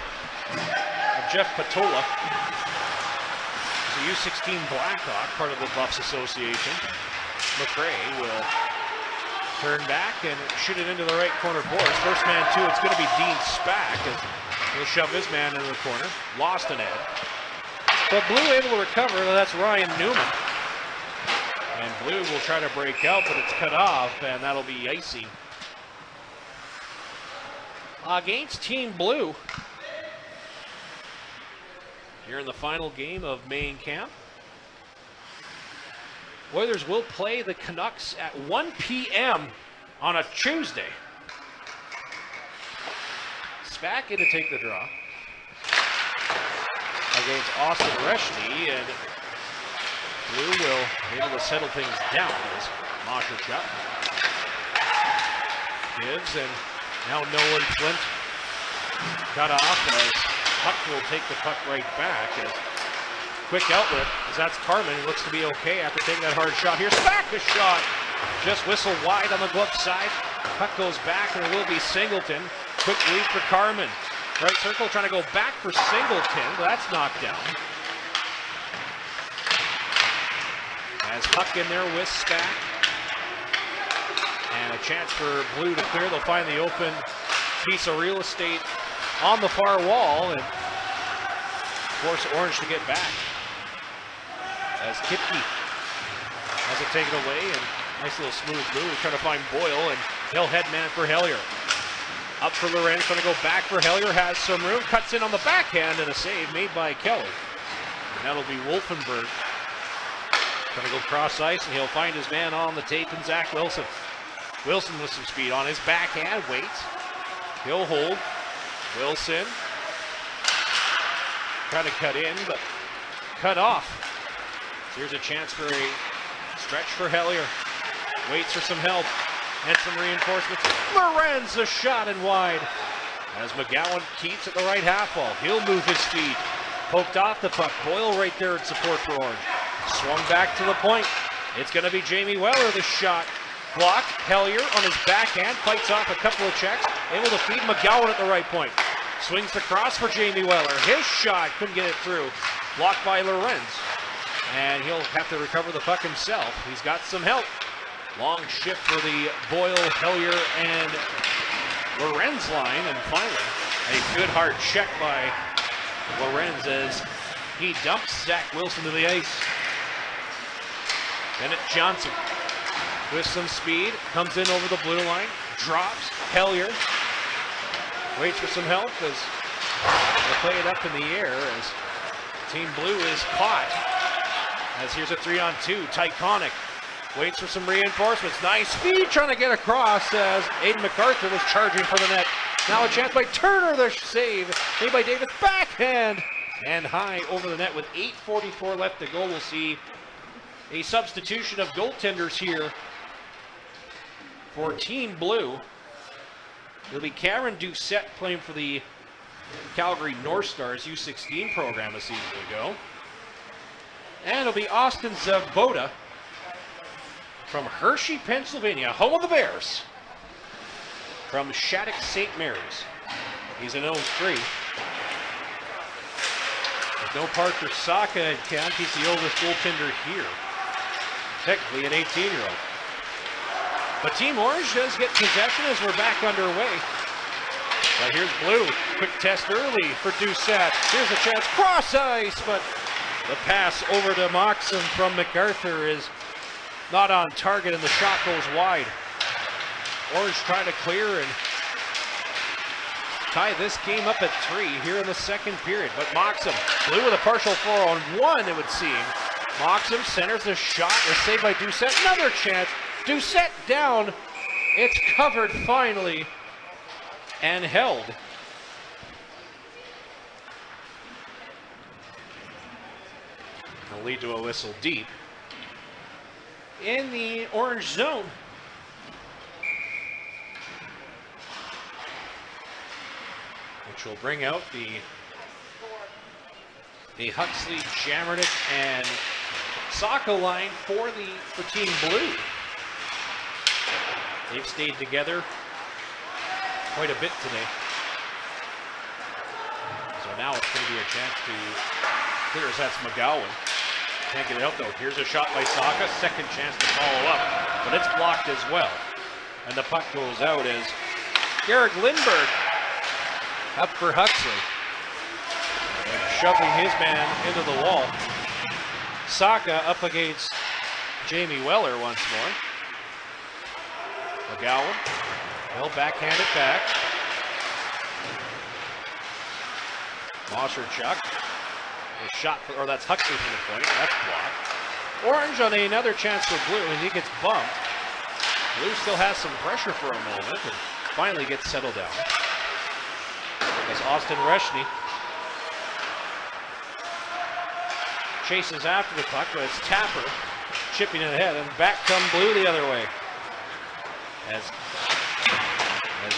of Jeff Patola. He's a U16 Blackhawk, part of the Buffs Association. McCray will turn back and shoot it into the right corner boards. First man two, it's going to be Dean Spack as he'll shove his man into the corner. Lost an Ed. But Blue able to recover, that's Ryan Newman. And Blue will try to break out, but it's cut off, and that'll be icing. Against Team Blue, here in the final game of main camp. Oilers will play the Canucks at 1 p.m. on a Tuesday. Spack in to take the draw against Austin Reshny, and Blue will be able to settle things down as Monsterchuk gives, and now Nolan Flint cut off as Puck will take the puck right back. As quick outlet, as that's Carmen, who looks to be okay after taking that hard shot here. Spack the shot, just whistle wide on the glove side. Puck goes back, and it will be Singleton. Quick lead for Carmen. Right circle, trying to go back for Singleton. That's knocked down. As Puck in there with Spack. And a chance for Blue to clear. They'll find the open piece of real estate on the far wall and force Orange to get back. As Kipke has it taken away, and nice little smooth move. Trying to find Boyle, and he'll head man for Hellier. Up for Lorenz, trying to go back for Hellier, has some room, cuts in on the backhand, and a save made by Kelly. And that'll be Wolfenberg. Trying to go cross ice, and he'll find his man on the tape, and Zach Wilson. Wilson with some speed on his backhand, waits. He'll hold. Wilson trying to cut in, but cut off. So here's a chance for a stretch for Hellier. Waits for some help and some reinforcements. Lorenz, a shot and wide. As McGowan keeps at the right half wall. He'll move his feet. Poked off the puck. Boyle right there in support for Orange. Swung back to the point. It's going to be Jamie Weller, the shot. Blocked. Hellier on his backhand. Fights off a couple of checks. Able to feed McGowan at the right point. Swings the cross for Jamie Weller. His shot couldn't get it through. Blocked by Lorenz. And he'll have to recover the puck himself. He's got some help. Long shift for the Boyle, Hellier, and Lorenz line. And finally, a good hard check by Lorenz as he dumps Zach Wilson to the ice. Bennett Johnson with some speed. Comes in over the blue line. Drops. Hellier waits for some help as they play it up in the air as Team Blue is caught. As here's a 3-on-2. Tyconic waits for some reinforcements. Nice feed trying to get across as Aiden MacArthur was charging for the net. Now a chance by Turner, the save made by Davis. Backhand and high over the net with 8:44 left to go. We'll see a substitution of goaltenders here for Team Blue. It'll be Cameron Doucette playing for the Calgary North Stars U16 program a season ago. And it'll be Austin Zavoda from Hershey, Pennsylvania, home of the Bears. From Shattuck St. Mary's. He's an 0-3. With no Parker Saka in camp, he's the oldest goaltender here. Technically an 18-year-old. But Team Orange does get possession as we're back underway. But here's Blue. Quick test early for Doucette. Here's a chance. Cross ice, but The pass over to Moxon from MacArthur is not on target, and the shot goes wide. Orange trying to clear and tie this game up at 3 here in the second period. But Moxon, Blue with a partial 4-on-1, it would seem. Moxon centers the shot, is saved by Doucette. Another chance. Doucette down. It's covered finally and held. Will lead to a whistle deep in the orange zone. Which will bring out the Huxley, Jamerdick, and Saco line for Team Blue. They've stayed together quite a bit today. So now it's going to be a chance to clear as that's McGowan. Can't get it out though. Here's a shot by Saka. Second chance to follow up, but it's blocked as well. And the puck goes out as Garrick Lindberg up for Huxley. And shoving his man into the wall. Saka up against Jamie Weller once more. McGowan, he'll backhand it back. Mosherchuk, a shot, or that's Huxley from the point, that's blocked. Orange on another chance for Blue, and he gets bumped. Blue still has some pressure for a moment, and finally gets settled down. As Austin Reshney chases after the puck, but it's Tapper chipping it ahead, and back come Blue the other way. As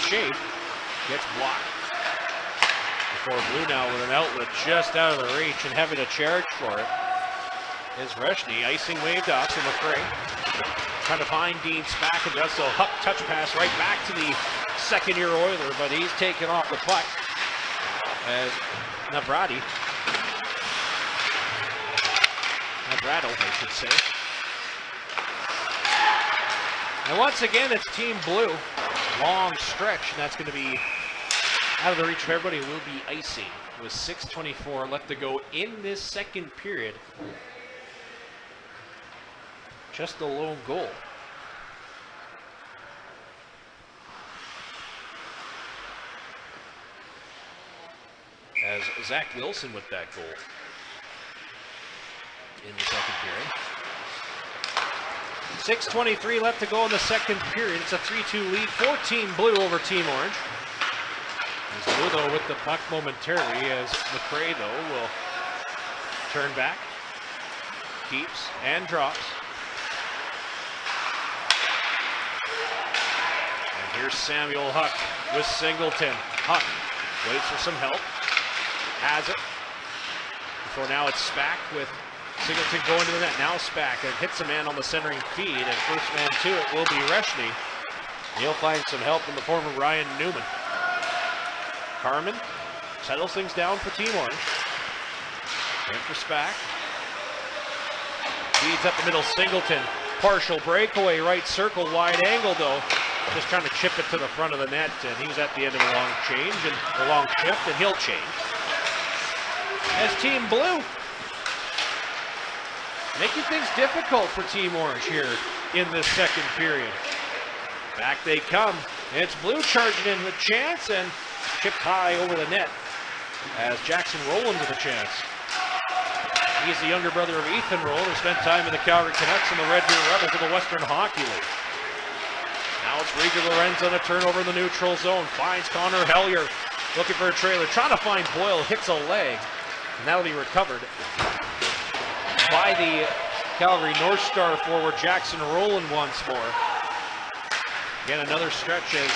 Schaaf gets blocked. Before Blue now with an outlet just out of the reach and having to charge for it is Reshney. Icing waved off to McRae. Trying to find Dean Spack, and does so. Huck touch pass right back to the second-year Oiler, but he's taken off the puck as Navrado, I should say. And once again, it's Team Blue. Long stretch, and that's going to be out of the reach of everybody. Will be icing with 6:24 left to go in this second period. Just a lone goal. As Zach Wilson with that goal in the second period. 6:23 left to go in the second period. It's a 3-2 lead for Team Blue over Team Orange. As Blue, though, with the puck momentarily, as McRae, though, will turn back, keeps, and drops. And here's Samuel Huck with Singleton. Huck waits for some help, has it. Before now it's Spack with Singleton going to the net. Now Spack and hits a man on the centering feed, and first man to it will be Reshney. He'll find some help in the form of Ryan Newman. Carmen settles things down for Team Orange. In for Spack. Feeds up the middle, Singleton. Partial breakaway, right circle, wide angle though. Just trying to chip it to the front of the net, and he's at the end of a long change, and a long shift, and he'll change. As Team Blue making things difficult for Team Orange here in this second period. Back they come. It's Blue charging in with a chance, and chipped high over the net as Jackson Rowland with a chance. He's the younger brother of Ethan Rowland, who spent time in the Calgary Canucks and the Red Deer Rebels of the Western Hockey League. Now it's Rieger Lorenz on a turnover in the neutral zone. Finds Connor Hellier looking for a trailer. Trying to find Boyle, hits a leg, and that'll be recovered by the Calgary North Star forward Jackson Rowland once more. Again, another stretch as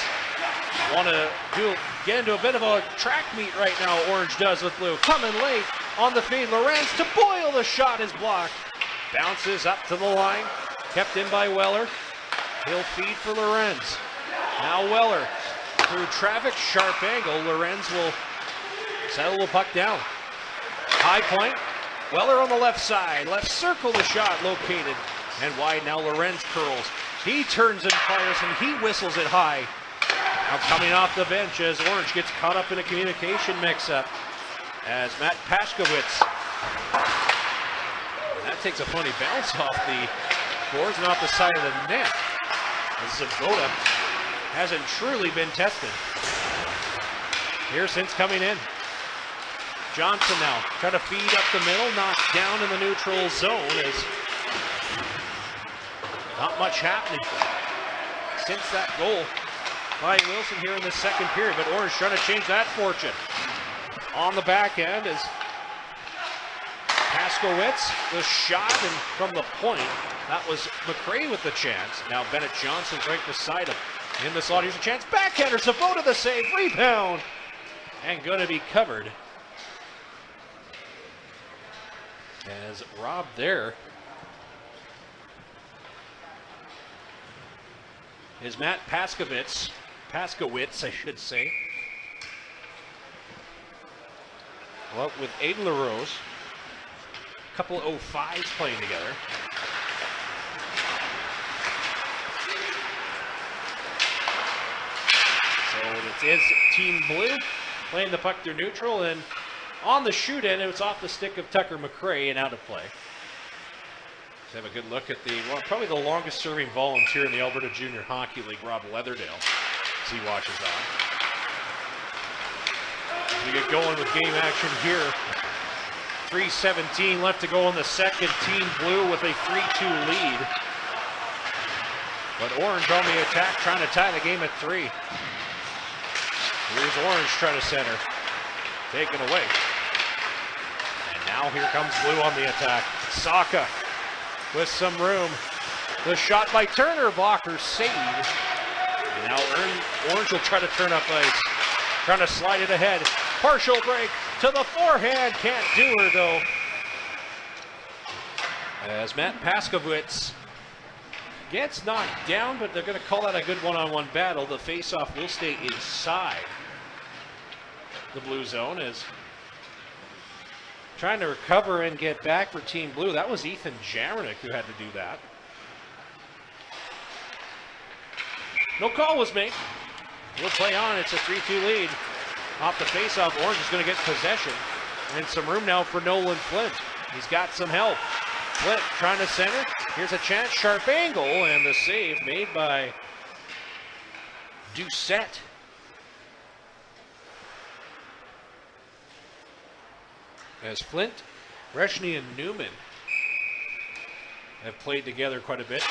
want to get into a bit of a track meet right now, Orange does with Blue. Coming late on the feed, Lorenz to Boyle, the shot is blocked. Bounces up to the line, kept in by Weller. He'll feed for Lorenz. Now Weller through traffic, sharp angle. Lorenz will settle the puck down. High point, Weller on the left side, left circle the shot located, and wide now Lorenz curls. He turns and fires, and he whistles it high. Now coming off the bench as Orange gets caught up in a communication mix-up as Matt Pashkowitz That takes a funny bounce off the boards and off the side of the net. Zavoda hasn't truly been tested here since coming in. Johnson now trying to feed up the middle, knocked down in the neutral zone as not much happening since that goal by Wilson here in the second period, but Orange trying to change that fortune. On the back end is Paskowitz, the shot, and from the point, that was McRae with the chance. Now Bennett Johnson's right beside him. In the slot, here's a chance. Backhander, Zavoda the save, rebound, and going to be covered. As Rob there is Matt Paskowitz, I should say. Well, with Aiden LaRose, a couple of 05s playing together. So it is Team Blue playing the puck through neutral, and on the shoot end, it's off the stick of Tucker McRae and out of play. Let's have a good look at the, well, probably the longest serving volunteer in the Alberta Junior Hockey League, Rob Leatherdale, as he watches on. As we get going with game action here. 3:17 left to go in the second. Team Blue with a 3-2 lead. But Orange on the attack, trying to tie the game at 3. Here's Orange trying to center. Taken away. And now here comes Blue on the attack. Saka with some room. The shot by Turner, blocker saved. And now Orange will try to turn up ice. Trying to slide it ahead. Partial break to the forehand. Can't do her though. As Matt Paskowitz gets knocked down, but they're going to call that a good one-on-one battle. The face-off will stay inside the blue zone as trying to recover and get back for Team Blue. That was Ethan Jaranek who had to do that. No call was made. We'll play on. It's a 3-2 lead. Off the face-off, Orange is going to get possession. And some room now for Nolan Flint. He's got some help. Flint trying to center. Here's a chance, sharp angle, and the save made by Doucette. As Flint, Reshny, and Newman have played together quite a bit.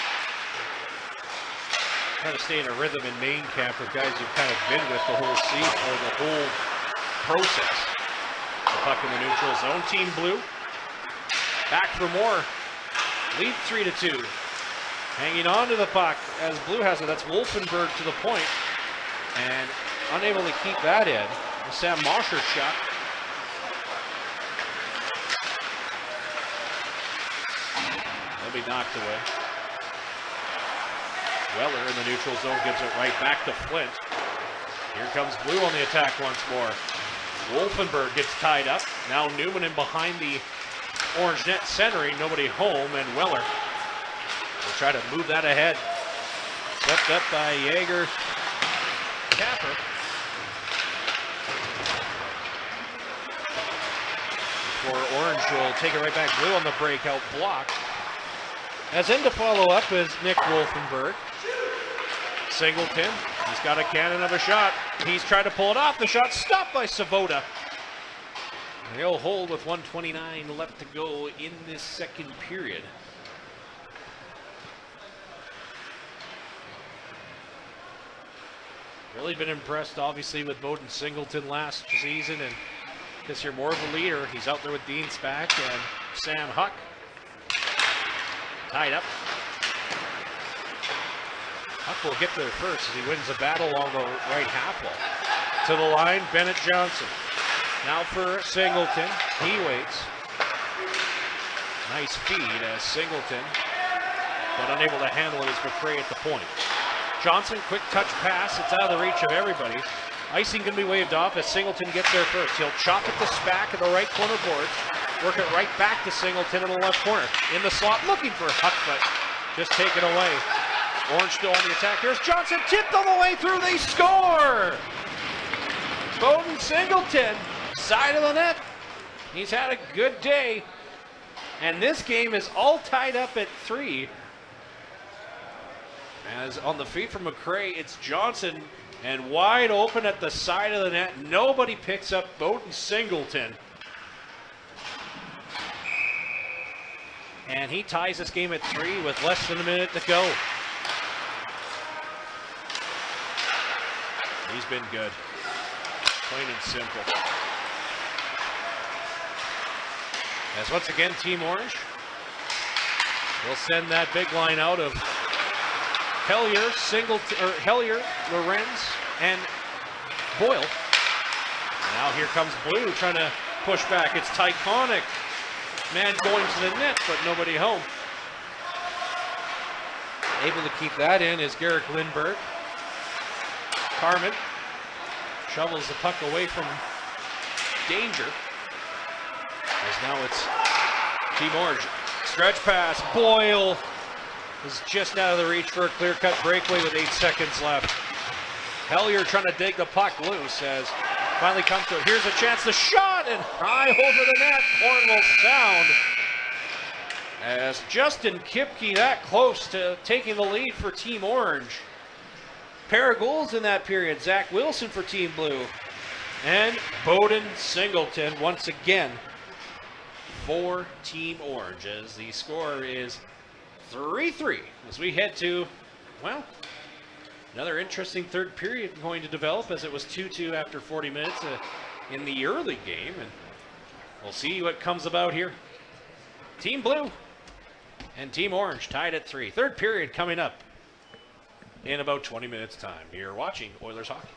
Trying to stay in a rhythm in main camp with guys who've kind of been with the whole season or the whole process. The puck in the neutral zone. Team Blue back for more. Lead 3-2. Hanging on to the puck as Blue has it. That's Wolfenberg to the point and unable to keep that in. The Sam Mosher shot. They'll be knocked away. Weller in the neutral zone gives it right back to Flint. Here comes Blue on the attack once more. Wolfenberg gets tied up. Now Newman in behind the Orange net centering. Nobody home, and Weller will try to move that ahead. Swept up by Jaeger Capper. For Orange will take it right back. Blue on the breakout block. As in to follow up is Nick Wolfenberg. Singleton, he's got a cannon of a shot. He's trying to pull it off. The shot stopped by Zavoda. He'll hold with 1:29 left to go in this second period. Really been impressed, obviously, with Bowden Singleton last season, and this year more of a leader. He's out there with Dean Spack and Sam Huck. Tied up. Huck will get there first as he wins the battle along the right half wall. To the line, Bennett Johnson. Now for Singleton. He waits. Nice feed as Singleton, but unable to handle it as McRae at the point. Johnson, quick touch pass. It's out of the reach of everybody. Icing can be waved off as Singleton gets there first. He'll chop it to Spack at the right corner boards. Work it right back to Singleton in the left corner. In the slot, looking for Huck, but just taken away. Orange still on the attack. Here's Johnson, tipped all the way through. They score! Bowden Singleton, side of the net. He's had a good day. And this game is all tied up at 3. As on the feed from McCray, it's Johnson and wide open at the side of the net. Nobody picks up Bowden Singleton. And he ties this game at 3 with less than a minute to go. He's been good. Plain and simple. As once again, Team Orange will send that big line out of Hellier, Lorenz, and Boyle. Now here comes Blue trying to push back. It's Tyconic. Man going to the net, but nobody home. Able to keep that in is Garrick Lindbergh. Carmen shovels the puck away from danger. As now it's Team Orange. Stretch pass. Boyle is just out of the reach for a clear-cut breakaway with 8 seconds left. Hellier trying to dig the puck loose as finally comes to it. Here's a chance, the shot, and high over the net. Horn will sound as Justin Kipke that close to taking the lead for Team Orange. Pair of goals in that period. Zach Wilson for Team Blue. And Bowden Singleton once again for Team Orange as the score is 3-3 as we head to, well, another interesting third period going to develop as it was 2-2 after 40 minutes in the early game. And we'll see what comes about here. Team Blue and Team Orange tied at 3. Third period coming up in about 20 minutes time. You're watching Oilers Hockey.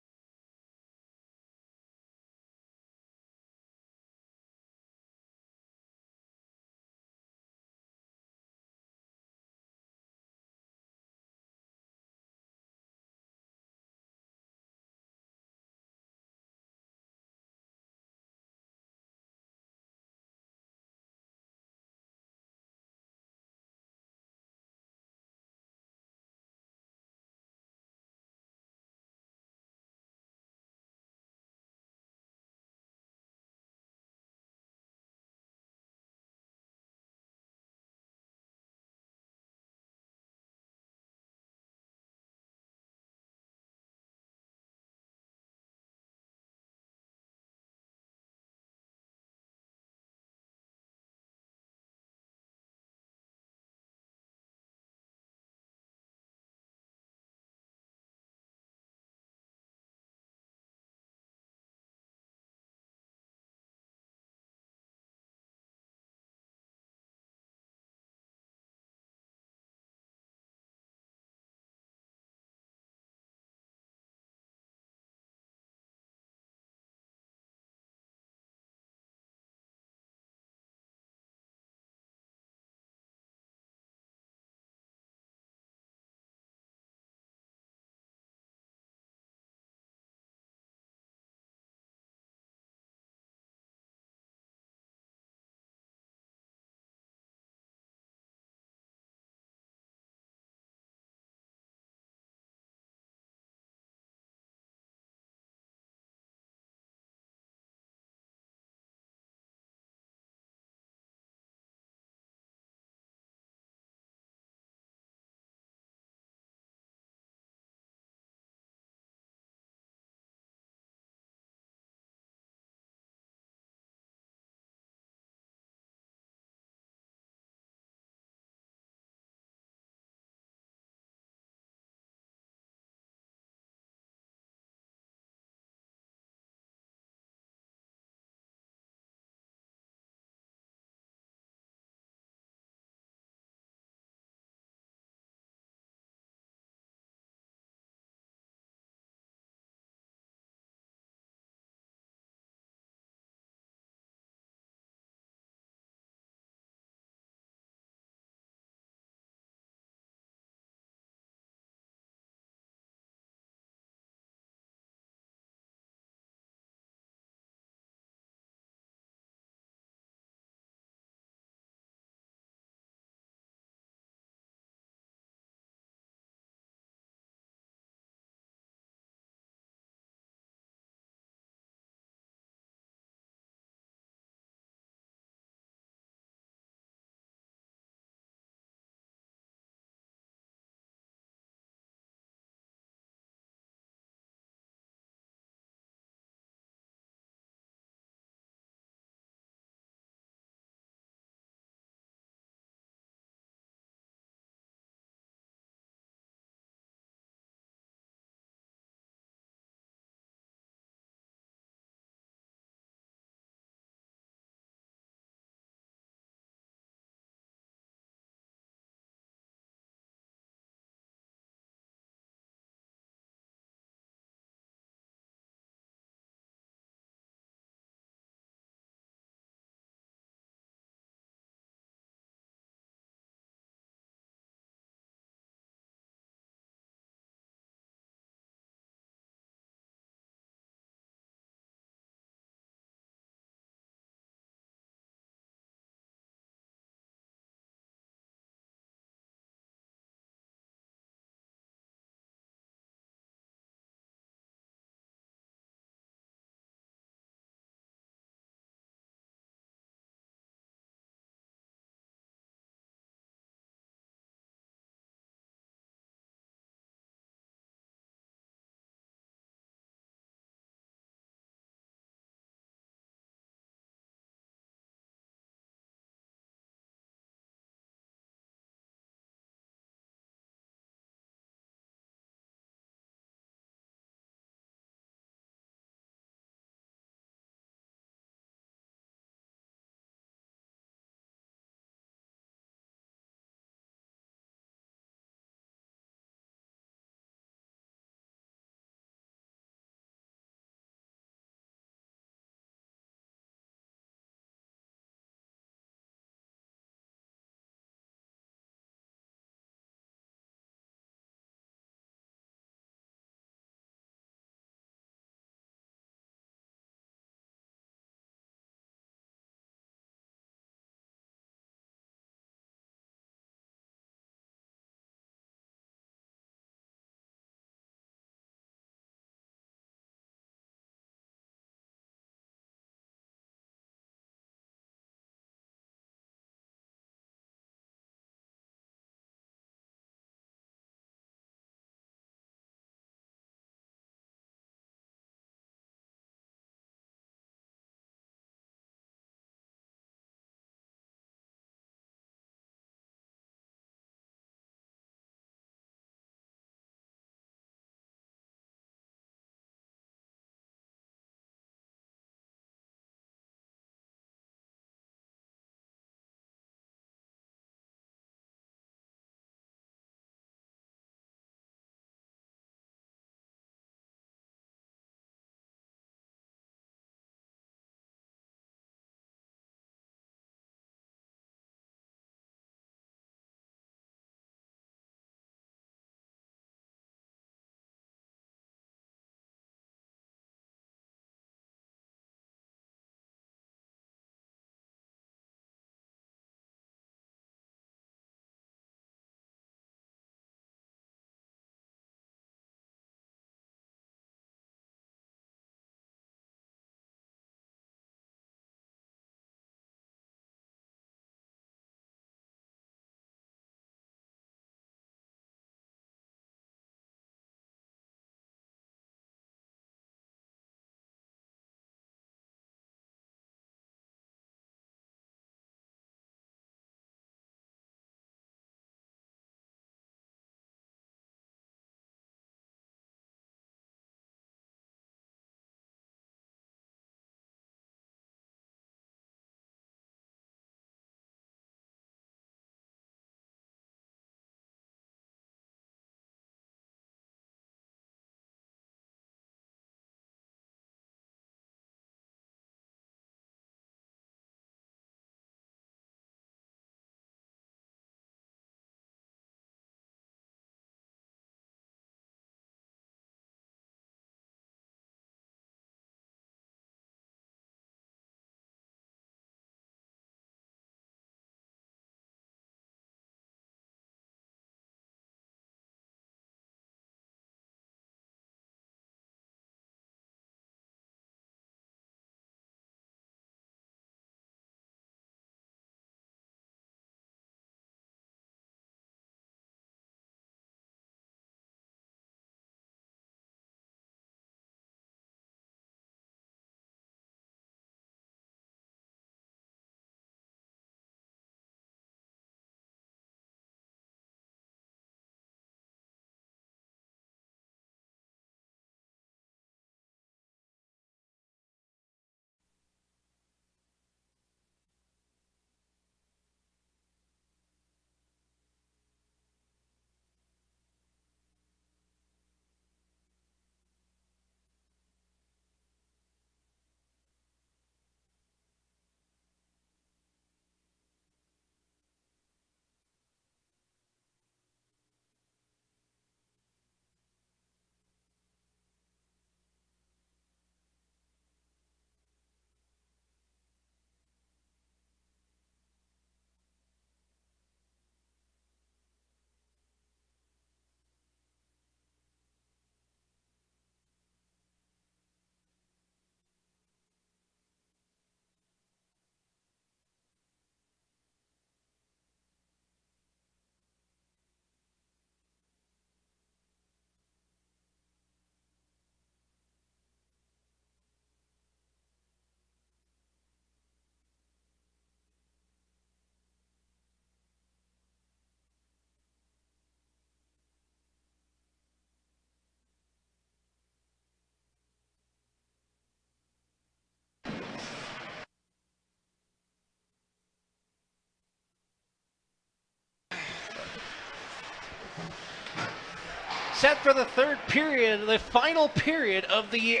set for the third period, the final period of the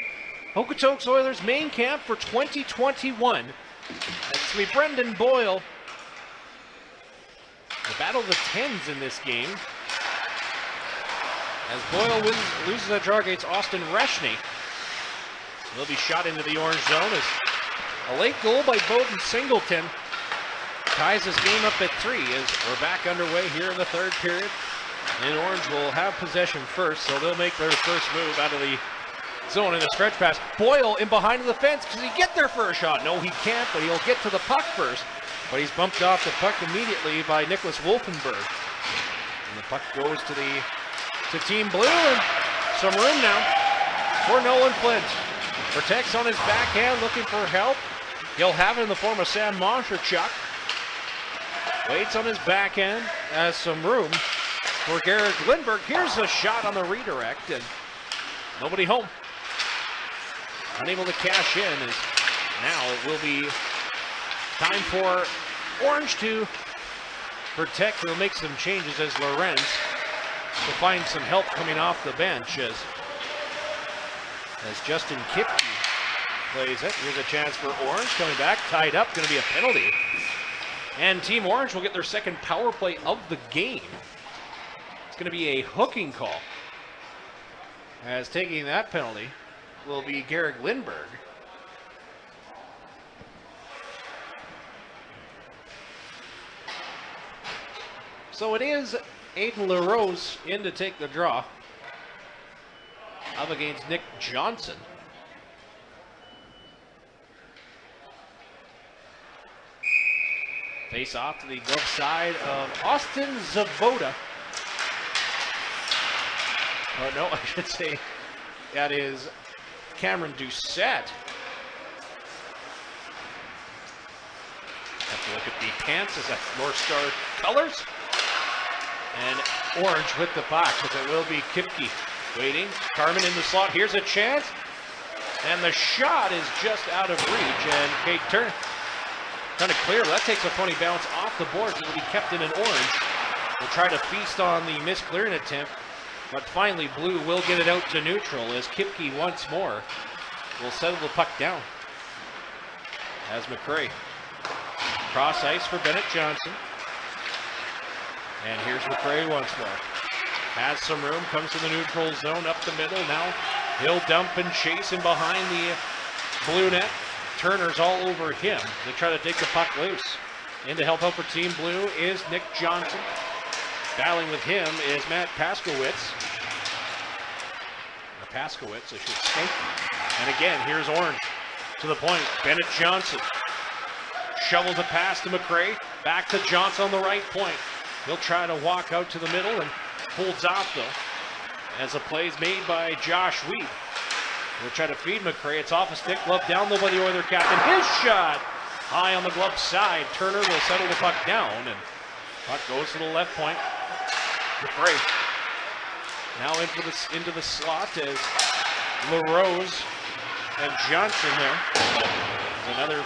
Okotoks Oilers main camp for 2021. It's going to be Brendan Boyle. The battle of the tens in this game. As Boyle loses at draw against Austin Reshney. He'll be shot into the orange zone as a late goal by Bowden Singleton ties this game up at 3 as we're back underway here in the third period. And Orange will have possession first, so they'll make their first move out of the zone in a stretch pass. Boyle in behind the fence. Can he get there for a shot? No, he can't, but he'll get to the puck first. But he's bumped off the puck immediately by Nicholas Wolfenberg. And the puck goes to Team Blue, and some room now for Nolan Flint. Protects on his backhand, looking for help. He'll have it in the form of Sam Moncherchuk. Waits on his backhand, has some room for Garrett Lindbergh. Here's a shot on the redirect, and nobody home. Unable to cash in, as now it will be time for Orange to protect. They'll make some changes as Lorenz will find some help coming off the bench as Justin Kipke plays it. Here's a chance for Orange coming back, tied up, going to be a penalty. And Team Orange will get their second power play of the game. It's going to be a hooking call, as taking that penalty will be Garrett Lindbergh. So it is Aiden LaRose in to take the draw up against Nick Johnson. Face off to the glove side of Austin Zavoda. Oh no, I should say that is Cameron Doucette. Have to look at the pants as that's North Star colors. And Orange with the puck, as it will be Kipke waiting. Carmen in the slot. Here's a chance. And the shot is just out of reach. And Kate Turner trying to clear. That takes a funny bounce off the boards. It will be kept in an Orange. Will try to feast on the missed clearing attempt. But finally, Blue will get it out to neutral as Kipke once more will settle the puck down. As McCray. Cross ice for Bennett Johnson. And here's McCray once more. Has some room, comes to the neutral zone, up the middle. Now he'll dump and chase in behind the blue net. Turner's all over him. They try to take the puck loose. In to help out for Team Blue is Nick Johnson. Battling with him is Matt Paskowitz. Or Paskowitz, I should say. And again, here's Orange to the point. Bennett Johnson shovels a pass to McCray. Back to Johnson on the right point. He'll try to walk out to the middle and holds off though. As the play is made by Josh Weed. He'll try to feed McCray. It's off a stick, glove down low by the Oiler captain. His shot high on the glove side. Turner will settle the puck down, and puck goes to the left point. McCray now into the slot as LaRose and Johnson there. As another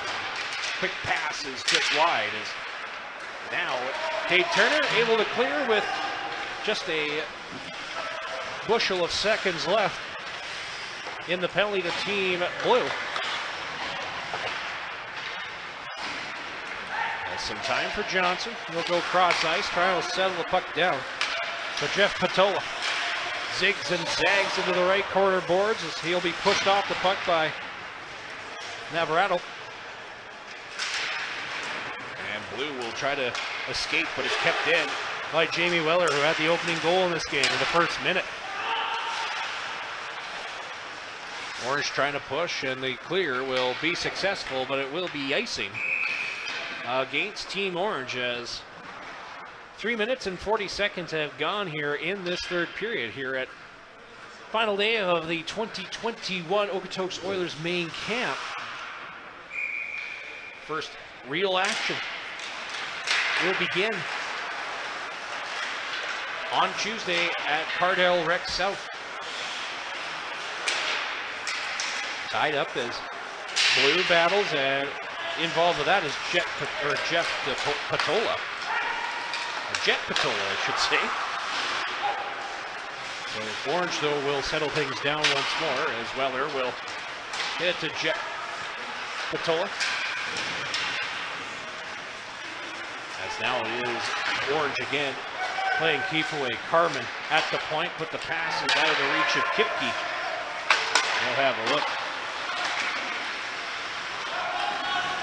quick pass is just wide. As now Kate Turner able to clear with just a bushel of seconds left in the penalty to Team Blue. There's some time for Johnson. He'll go cross ice, trying to settle the puck down. But Jeff Patola zigs and zags into the right corner boards as he'll be pushed off the puck by Navarado. And Blue will try to escape, but it's kept in by Jamie Weller, who had the opening goal in this game in the first minute. Orange trying to push, and the clear will be successful, but it will be icing against Team Orange as 3 minutes and 40 seconds have gone here in this third period here at final day of the 2021 Okotoks Oilers main camp. First real action will begin on Tuesday at Cardell Rec South. Tied up as Blue battles, and involved with that is Jeff Patola. Jet Patola, I should say. So Orange, though, will settle things down once more as Weller will hit to Jet Patola. As now it is Orange again playing keep away. Carmen at the point, but the pass is out of the reach of Kipke. We'll have a look.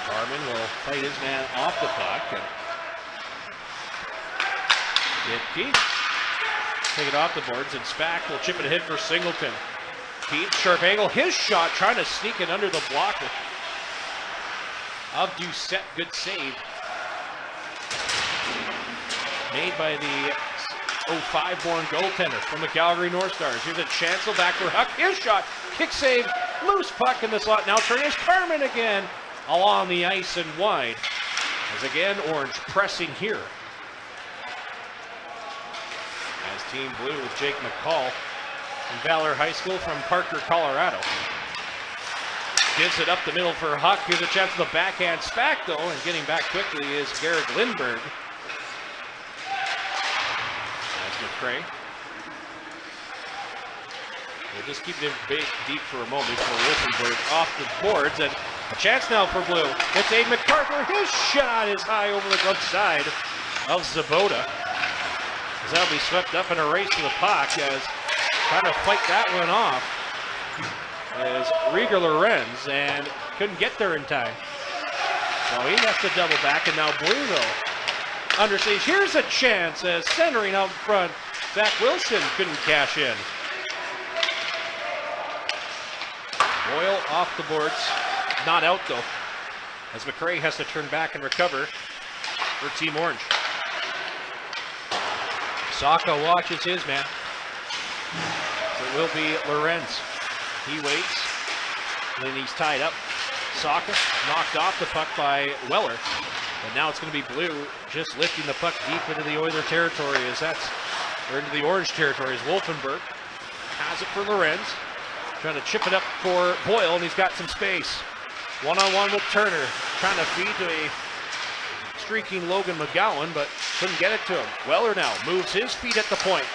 Carmen will fight his man off the puck. And Kipke take it off the boards, and Spack will chip it ahead for Singleton. Pete, sharp angle, his shot trying to sneak it under the blocker of Doucette. Good save made by the 05-born goaltender from the Calgary North Stars. Here's a Chancel back for Huck. His shot, kick save, loose puck in the slot. Now turn is Carmen again along the ice and wide. As again, Orange pressing here. As Team Blue with Jake McCall from Valor High School from Parker, Colorado. Gives it up the middle for Huck. Here's a chance for the backhand. Spack, though, and getting back quickly is Garrett Lindberg. McCray. We'll just keep it deep for a moment before Wolfenberg off the boards, and a chance now for Blue. It's Aiden McCarther. His shot is high over the glove side of Zabota. As that'll be swept up in a race to the puck, as trying to fight that one off is Rieger Lorenz, and couldn't get there in time. So he has to double back, and now Blue, though, under siege. Here's a chance as centering out front. Zach Wilson couldn't cash in. Boyle off the boards. Not out though, as McCray has to turn back and recover for Team Orange. Saka watches his man. So it will be Lorenz. He waits. Then he's tied up. Saka knocked off the puck by Weller. But now it's going to be Blue just lifting the puck deep into the Oiler territory or into the Orange territory as Wolfenberg has it for Lorenz. Trying to chip it up for Boyle, and he's got some space. One-on-one with Turner. Trying to feed to a streaking Logan McGowan, but couldn't get it to him. Weller now moves his feet at the point.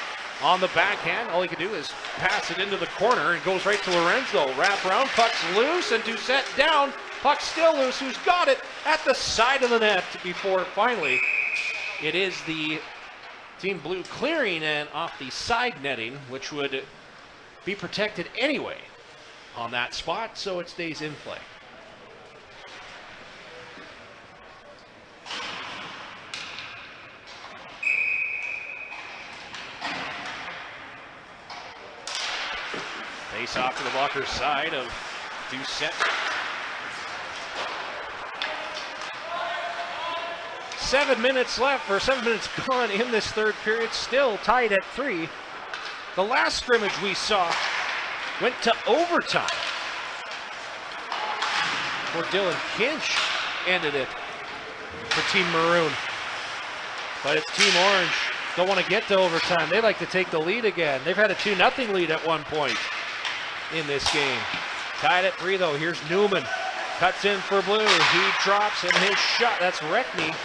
On the backhand, all he can do is pass it into the corner, and goes right to Lorenzo. Wrap around, puck's loose, and Doucette down. Puck still loose, who's got it at the side of the net before finally it is the Team Blue clearing and off the side netting, which would be protected anyway on that spot, so it stays in play. Face off to the blocker's side of Doucette. 7 minutes left, or 7 minutes gone in this third period, still tied at 3. The last scrimmage we saw went to overtime, where Dylan Kinch ended it for Team Maroon. But it's Team Orange. Don't want to get to overtime. They like to take the lead again. They've had a 2-0 lead at one point in this game. Tied at 3 though. Here's Newman. Cuts in for Blue. He drops and his shot. That's Reckney.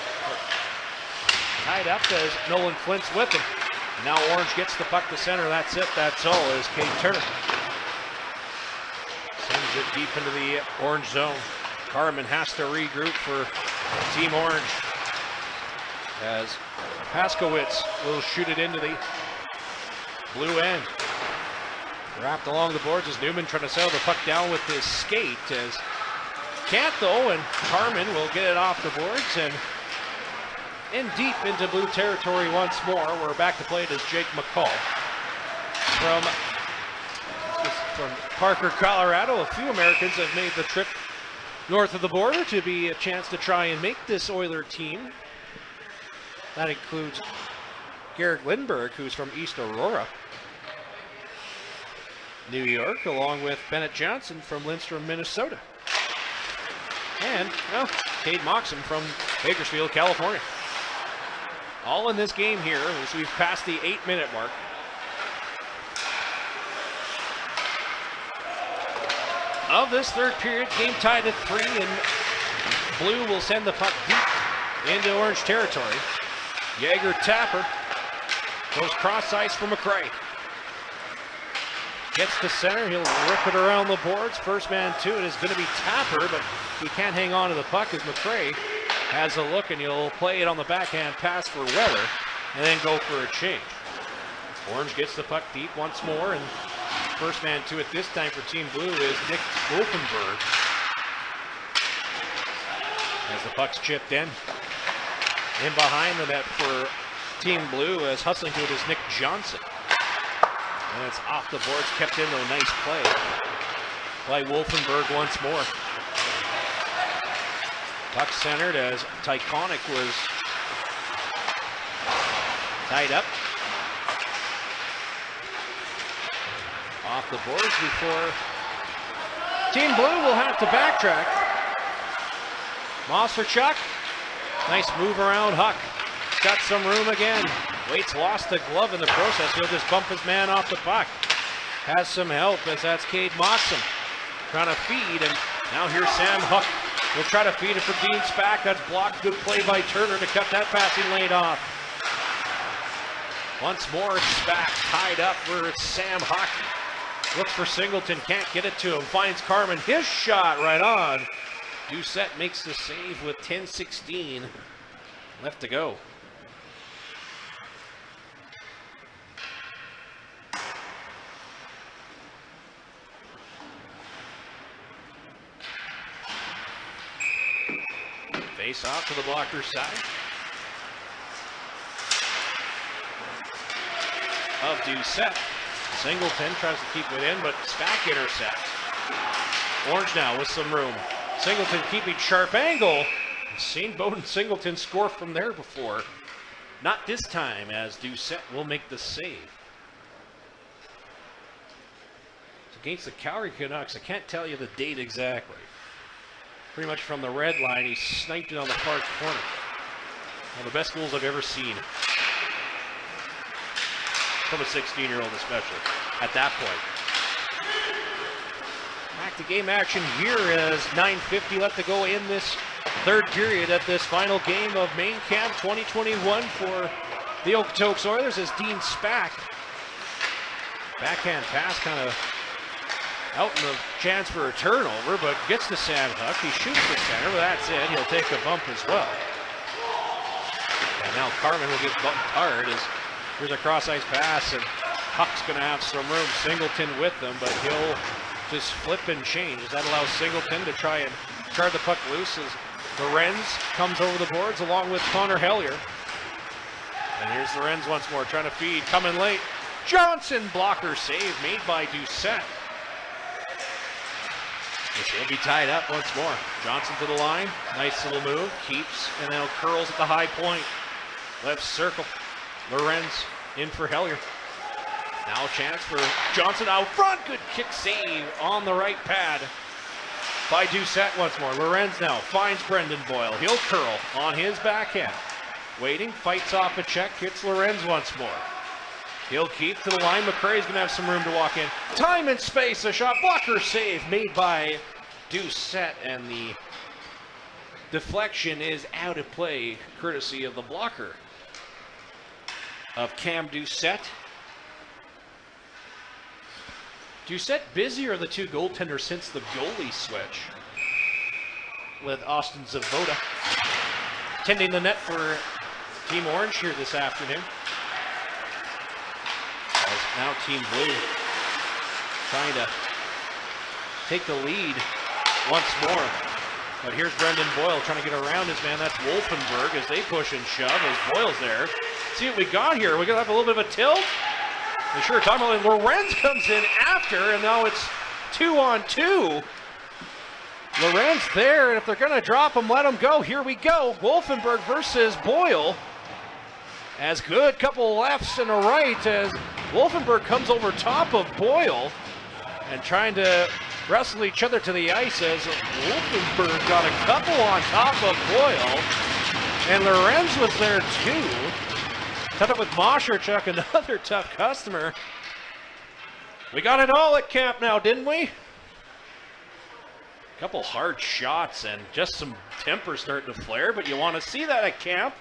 Tied up as Nolan Flint's with him. Now Orange gets the puck to center. That's it. That's all as Cade Turner sends it deep into the Orange zone. Carmen has to regroup for Team Orange as Paskowitz will shoot it into the blue end. Wrapped along the boards as Newman trying to settle the puck down with his skate as can't though, and Carmen will get it off the boards and in deep into blue territory once more. We're back to play it as Jake McCall from Parker, Colorado. A few Americans have made the trip north of the border to be a chance to try and make this Oiler team. That includes Garrett Lindberg, who's from East Aurora, New York, along with Bennett Johnson from Lindstrom, Minnesota. And, well, Cade Moxon from Bakersfield, California. All in this game here as we've passed the 8-minute mark. Of this third period, game tied at 3, and Blue will send the puck deep into Orange territory. Jaeger Tapper goes cross ice for McCray. Gets to center, he'll rip it around the boards. First man to it is going to be Tapper, but he can't hang on to the puck as McRae has a look, and he'll play it on the backhand pass for Weller, and then go for a change. Orange gets the puck deep once more, and first man to it this time for Team Blue is Nick Wolfenberg. As the puck's chipped in. In behind the net for Team Blue, as hustling to it is Nick Johnson. And it's off the boards, kept in though, nice play by Wolfenberg once more. Puck centered as Tyconic was tied up. Off the boards before Team Blue will have to backtrack. Mosterchuk, nice move around Huck. He's got some room again. Waits, lost the glove in the process. He'll just bump his man off the puck. Has some help as that's Cade Moxon trying to feed, and now here's Sam Huck. Will try to feed it for Dean Spack. That's blocked. Good play by Turner to cut that passing lane off. Once more, Spack tied up where it's Sam Huck. Looks for Singleton, can't get it to him. Finds Carmen, his shot right on. Doucette makes the save with 10:16 left to go. Face off to the blocker's side of Doucette. Singleton tries to keep it in, but Spack intercepts. Orange now with some room. Singleton keeping sharp angle. I've seen Bowden Singleton score from there before. Not this time, as Doucette will make the save. It's against the Calgary Canucks. I can't tell you the date exactly. Pretty much from the red line, he sniped it on the far corner. One of the best goals I've ever seen. From a 16-year-old especially, at that point. Back to game action here as 9:50 left to go in this third period at this final game of Main Camp 2021 for the Okotoks Oilers as Dean Spack. Backhand pass kind of out in the chance for a turnover, but gets to Sam Huck. He shoots the center, but that's it. He'll take a bump as well. And now Carmen will get bumped hard as here's a cross-ice pass, and Huck's going to have some room. Singleton with them, but he'll just flip and change. That allows Singleton to try and guard the puck loose as Lorenz comes over the boards along with Connor Hellier. And here's Lorenz once more, trying to feed, coming late. Johnson, blocker save made by Doucette. This will be tied up once more. Johnson to the line, nice little move, keeps, and now curls at the high point. Left circle. Lorenz in for Hellier. Now a chance for Johnson out front. Good kick save on the right pad by Doucette once more. Lorenz now finds Brendan Boyle. He'll curl on his backhand. Waiting, fights off a check, hits Lorenz once more. He'll keep to the line. McRae's going to have some room to walk in. Time and space, a shot blocker save made by Doucette, and the deflection is out of play courtesy of the blocker of Cam Doucette. Doucette busier the two goaltenders since the goalie switch with Austin Zavoda tending the net for Team Orange here this afternoon. As now Team Blue trying to take the lead once more. But here's Brendan Boyle trying to get around his man. That's Wolfenberg as they push and shove as Boyle's there. See what we got here. We're going to have a little bit of a tilt. And sure, talking about Lorenz comes in after, and now it's 2-on-2. Lorenz there, and if they're going to drop him, let him go. Here we go. Wolfenberg versus Boyle. As good couple lefts and a right as Wolfenberg comes over top of Boyle and trying to wrestle each other to the ice as Wolfenberg got a couple on top of Boyle. And Lorenz was there too. Tough up with Mosterchuk, another tough customer. We got it all at camp now, didn't we? Couple hard shots and just some temper starting to flare, but you want to see that at camp.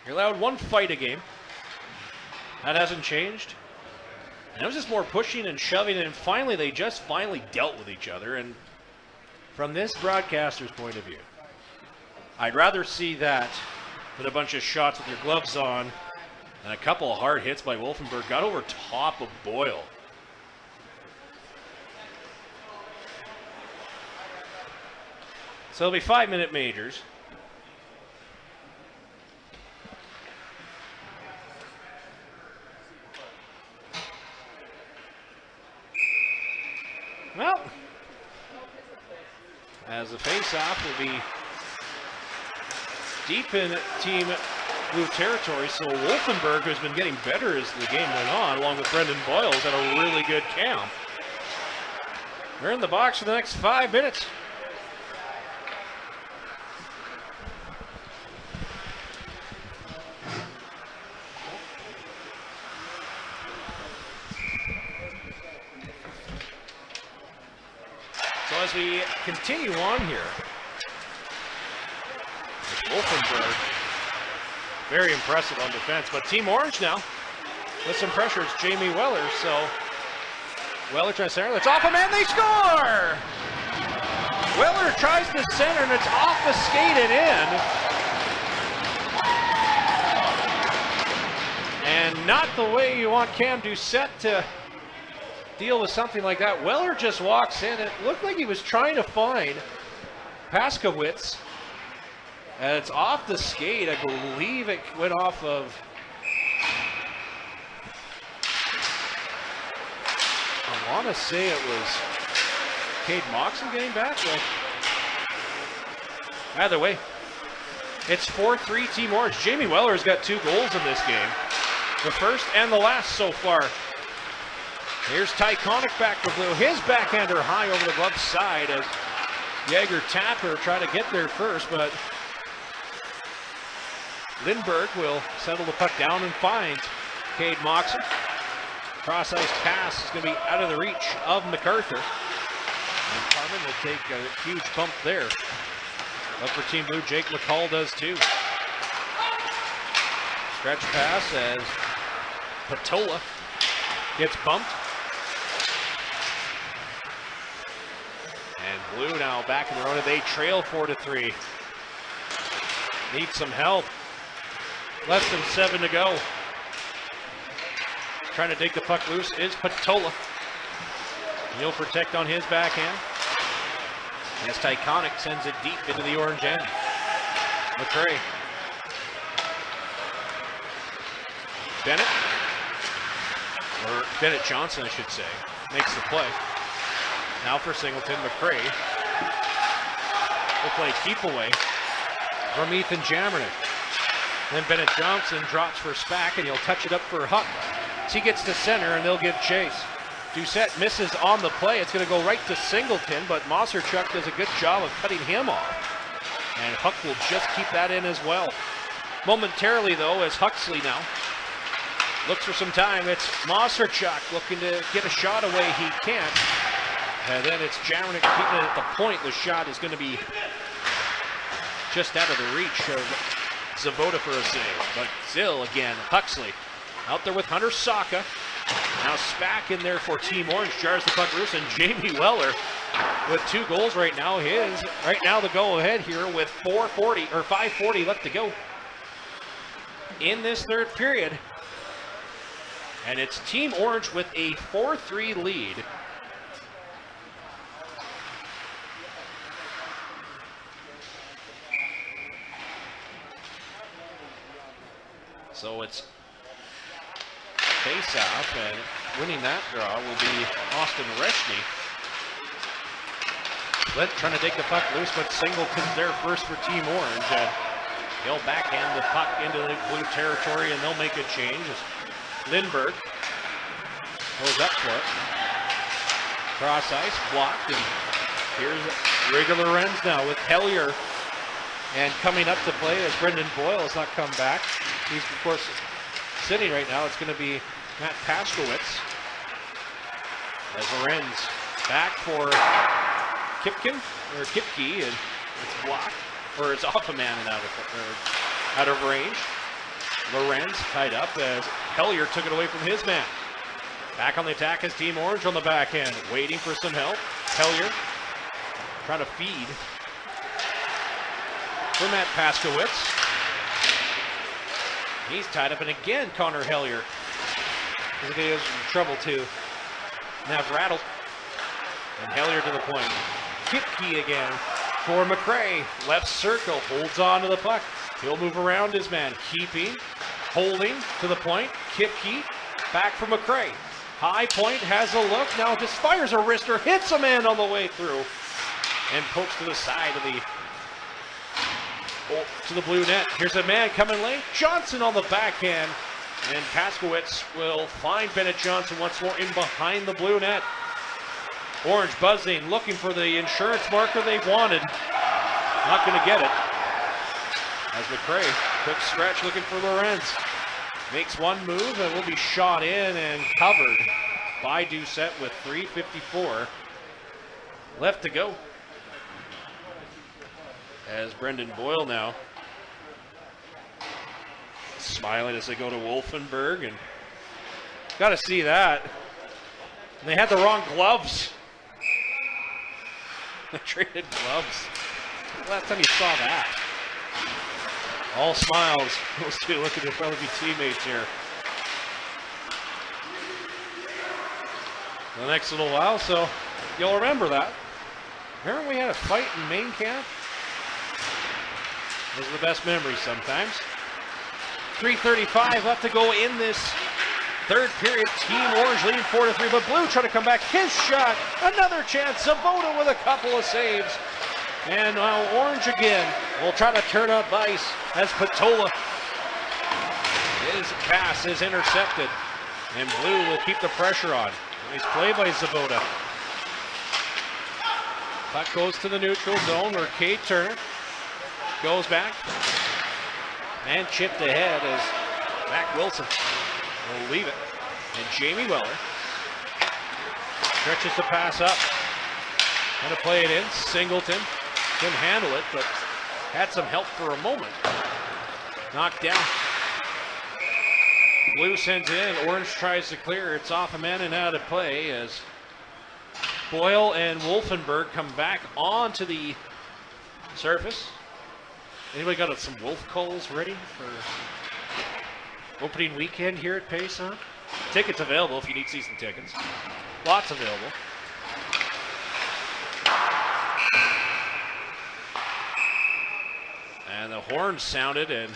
You're allowed one fight a game. That hasn't changed. And it was just more pushing and shoving, and finally they just dealt with each other. And from this broadcaster's point of view, I'd rather see that than a bunch of shots with your gloves on and a couple of hard hits by Wolfenberg. Got over top of Boyle. So it'll be 5-minute majors. Well, as the face-off will be deep in Team Blue territory, so Wolfenberg, who's been getting better as the game went on, along with Brendan Boyles, had a really good camp. They're in the box for the next 5 minutes. So as we continue on here, Wolfenberg, very impressive on defense, but Team Orange now with some pressure. It's Jamie Weller, so Weller tries to center, that's off a man, they score! Weller tries to center and it's off the skate and in. And not the way you want Cam Doucette to deal with something like that. Weller just walks in. It looked like he was trying to find Paskowitz. And it's off the skate. I believe it went off of, I want to say it was Cade Moxon getting back. Well, either way, it's 4-3 Team Orange. Jamie Weller's got 2 goals in this game. The first and the last so far. Here's Ty Connick back for Blue. His backhander high over the glove side as Jaeger Tapper try to get there first, but Lindbergh will settle the puck down and find Cade Moxon. Cross-ice pass is going to be out of the reach of MacArthur. And Carmen will take a huge bump there. But for Team Blue, Jake McCall does too. Stretch pass as Patola gets bumped. And Blue now back in the run. They trail 4-3. Need some help. Less than 7 to go. Trying to dig the puck loose is Patola. He'll protect on his backhand. As Tyconic sends it deep into the orange end. McCray. Bennett, or Bennett Johnson, I should say, makes the play. Now for Singleton, McCray will play keep away from Ethan Jamernick. Then Bennett Johnson drops for Spack, and he'll touch it up for Huck. So he gets to center, and they'll give chase. Doucette misses on the play. It's going to go right to Singleton, but Moserchuk does a good job of cutting him off. And Huck will just keep that in as well. Momentarily, though, as Huxley now looks for some time, it's Moserchuk looking to get a shot away. He can't. And then it's Jamernick keeping it at the point. The shot is going to be just out of the reach of Zavoda for a save. But still, again, Huxley out there with Hunter Saka. Now Spack in there for Team Orange, jars the puck loose, and Jamie Weller with 2 goals right now. Right now the go-ahead here with 5:40 left to go in this third period. And it's Team Orange with a 4-3 lead. So it's face-off, and winning that draw will be Austin Reschny. Flint trying to take the puck loose, but Singleton's there first for Team Orange. And he'll backhand the puck into the blue territory, and they'll make a change. Lindbergh goes up for it. Cross ice, blocked, and here's Rigger Lorenz now with Hellier. And coming up to play as Brendan Boyle has not come back. He's, of course, sitting right now. It's going to be Matt Paskowitz. As Lorenz back for Kipke, and it's blocked, or it's off a man and out of range. Lorenz tied up as Hellier took it away from his man. Back on the attack is Team Orange on the back end, waiting for some help. Hellier trying to feed for Matt Paskowitz. He's tied up, and again, Connor Hellier is in trouble too. Now rattled. And Hellier to the point. Kipke again for McRae. Left circle, holds on to the puck. He'll move around his man. Keeping, holding to the point. Kipke back for McRae. High point has a look. Now just fires a wrister, hits a man on the way through, and pokes to the side of to the blue net. Here's a man coming late. Johnson on the backhand. And Paskowitz will find Bennett Johnson once more in behind the blue net. Orange buzzing, looking for the insurance marker they've wanted. Not going to get it. As McRae, quick stretch looking for Lorenz. Makes one move and will be shot in and covered by Doucette with 3:54 left to go. As Brendan Boyle now smiling as they go to Wolfenberg, and got to see that. And they had the wrong gloves. They traded gloves. Last time you saw that. All smiles. Those two looking to probably be teammates here. The next little while, so you'll remember that. Remember we had a fight in main camp? Those are the best memories sometimes. 3:35 left to go in this third period. Team Orange leading 4-3, but Blue trying to come back. His shot, another chance. Zabota with a couple of saves. And now Orange again will try to turn up ice as Patola. His pass is intercepted. And Blue will keep the pressure on. Nice play by Zabota. Puck goes to the neutral zone where Cade Turner goes back. And chipped ahead as Mac Wilson will leave it. And Jamie Weller stretches the pass up. Going to play it in. Singleton couldn't handle it, but had some help for a moment. Knocked down. Blue sends it in. Orange tries to clear. It's off a man and out of play as Boyle and Wolfenberg come back onto the surface. Anybody got some wolf calls ready for opening weekend here at Payson? Tickets available if you need season tickets. Lots available. And the horn sounded, and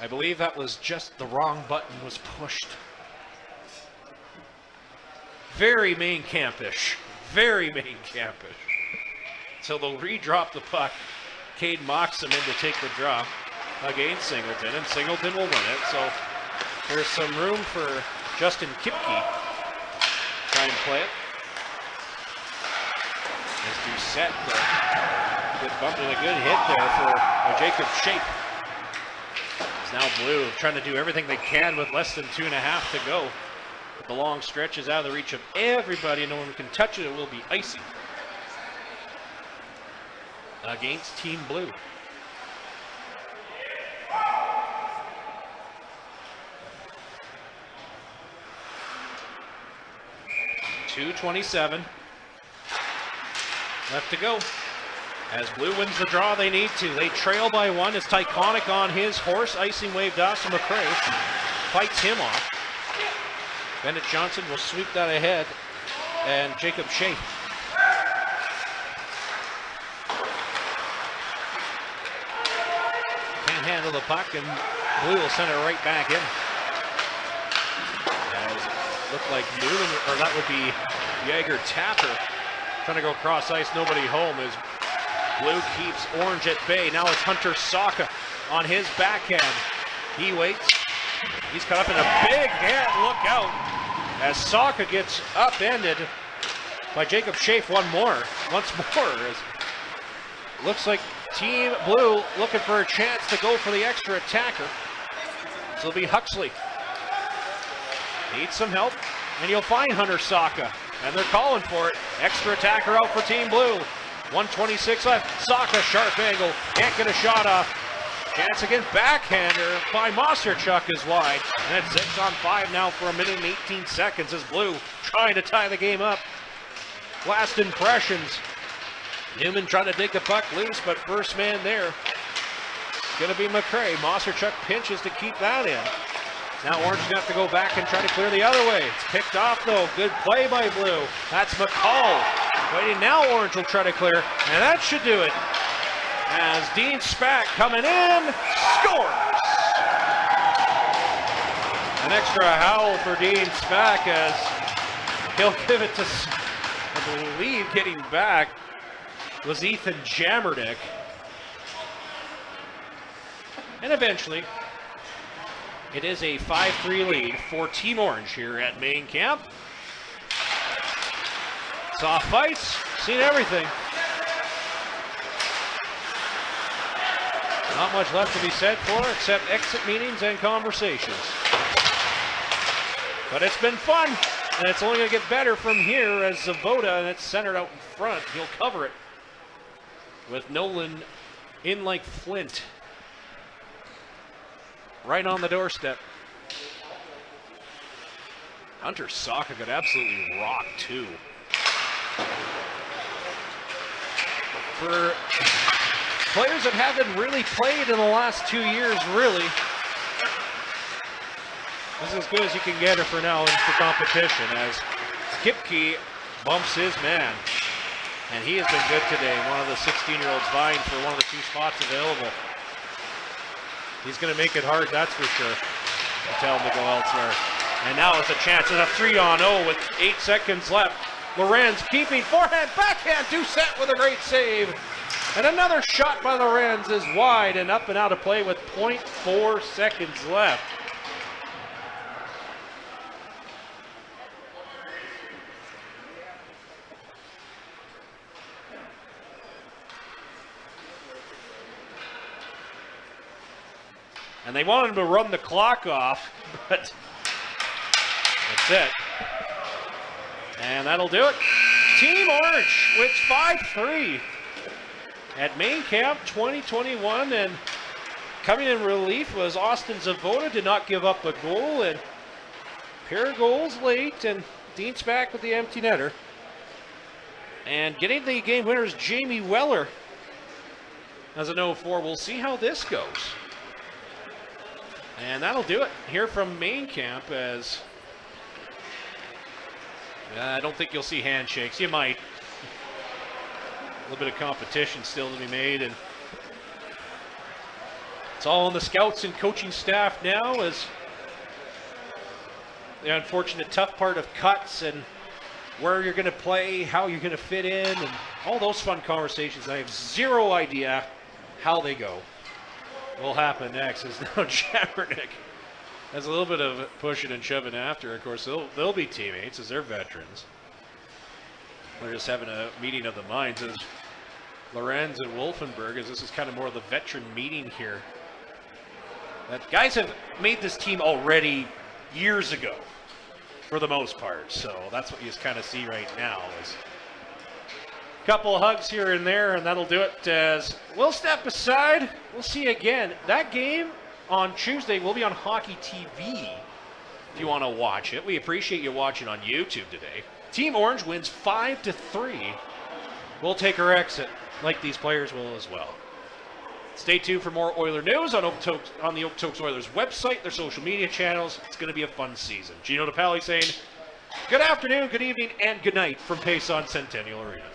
I believe that was just the wrong button was pushed. Very main campish. Very main campish. So they'll re-drop the puck. Cade mocks him in to take the drop against Singleton, and Singleton will win it. So there's some room for Justin Kipke try and play it. As Doucette gets bumped with a good hit there for Jacob Shape. It's now Blue trying to do everything they can with less than 2.5 to go. But the long stretch is out of the reach of everybody, and no one can touch it. It will be icy against Team Blue. .227 left to go. As Blue wins the draw they need to. They trail by one. It's Tyconic on his horse. Icing wave Dawson McRae fights him off. Bennett Johnson will sweep that ahead. And Jacob Shafe. Can't handle the puck, and Blue will send it right back in. As it looked like Newman, or that would be Jaeger Tapper trying to go cross ice, nobody home as Blue keeps Orange at bay. Now it's Hunter Saka on his backhand. He waits. He's caught up in a big hit. Look out as Saka gets upended by Jacob Shafe once more. As looks like Team Blue looking for a chance to go for the extra attacker. So it'll be Huxley. Needs some help, and you'll find Hunter Saka. And they're calling for it. Extra attacker out for Team Blue. 1:26 left. Saka, sharp angle. Can't get a shot off. Chance again, backhander by Mosterchuk is wide. And it's 6 on 5 now for 1 minute and 18 seconds as Blue trying to tie the game up. Last impressions. Newman trying to dig the puck loose, but first man there. It's going to be McCray. Mosterchuk pinches to keep that in. Now Orange is going to have to go back and try to clear the other way. It's kicked off though. Good play by Blue. That's McCall. Waiting now, Orange will try to clear, and that should do it. As Dean Spack coming in, scores! An extra howl for Dean Spack as he'll give it to, I believe, getting back was Ethan Jammerdick. And eventually, it is a 5-3 lead for Team Orange here at main camp. Soft fights, seen everything. Not much left to be said for it except exit meetings and conversations. But it's been fun, and it's only going to get better from here as Zavoda, and it's centered out in front. He'll cover it with Nolan in like Flint. Right on the doorstep. Hunter Saka got absolutely rocked too. For players that haven't really played in the last 2 years, really, this is as good as you can get it for now for competition as Kipke bumps his man. And he has been good today. One of the 16-year-olds vying for one of the 2 spots available. He's going to make it hard, that's for sure. Tell him to go elsewhere. And now it's a chance at a 3-on-0 with 8 seconds left. Lorenz keeping forehand, backhand, Doucette with a great save. And another shot by Lorenz is wide and up and out of play with 0.4 seconds left. And they wanted him to run the clock off, but that's it. And that'll do it. Team Orange wins 5-3 at main camp 2021. And coming in relief was Austin Zavoda, did not give up a goal. And pair of goals late, and Dean Spack with the empty netter. And getting the game winners, Jamie Weller as an 0-4. We'll see how this goes. And that'll do it here from main camp as I don't think you'll see handshakes. You might. A little bit of competition still to be made, and it's all on the scouts and coaching staff now as the unfortunate tough part of cuts and where you're going to play, how you're going to fit in, and all those fun conversations. I have zero idea how they go. Will happen next is now Jammernick has a little bit of pushing and shoving after. Of course, they'll be teammates as they're veterans. They're just having a meeting of the minds as Lorenz and Wolfenberg, as this is kind of more of the veteran meeting here. That guys have made this team already years ago, for the most part. So that's what you just kind of see right now is a couple of hugs here and there, and that'll do it. As we'll step aside, we'll see you again. That game on Tuesday will be on Hockey TV if you want to watch it. We appreciate you watching on YouTube today. Team Orange wins 5-3. We'll take our exit, like these players will as well. Stay tuned for more Oiler news on the Okotoks Oilers website, their social media channels. It's going to be a fun season. Gino DePaoli saying good afternoon, good evening, and good night from Pace on Centennial Arena.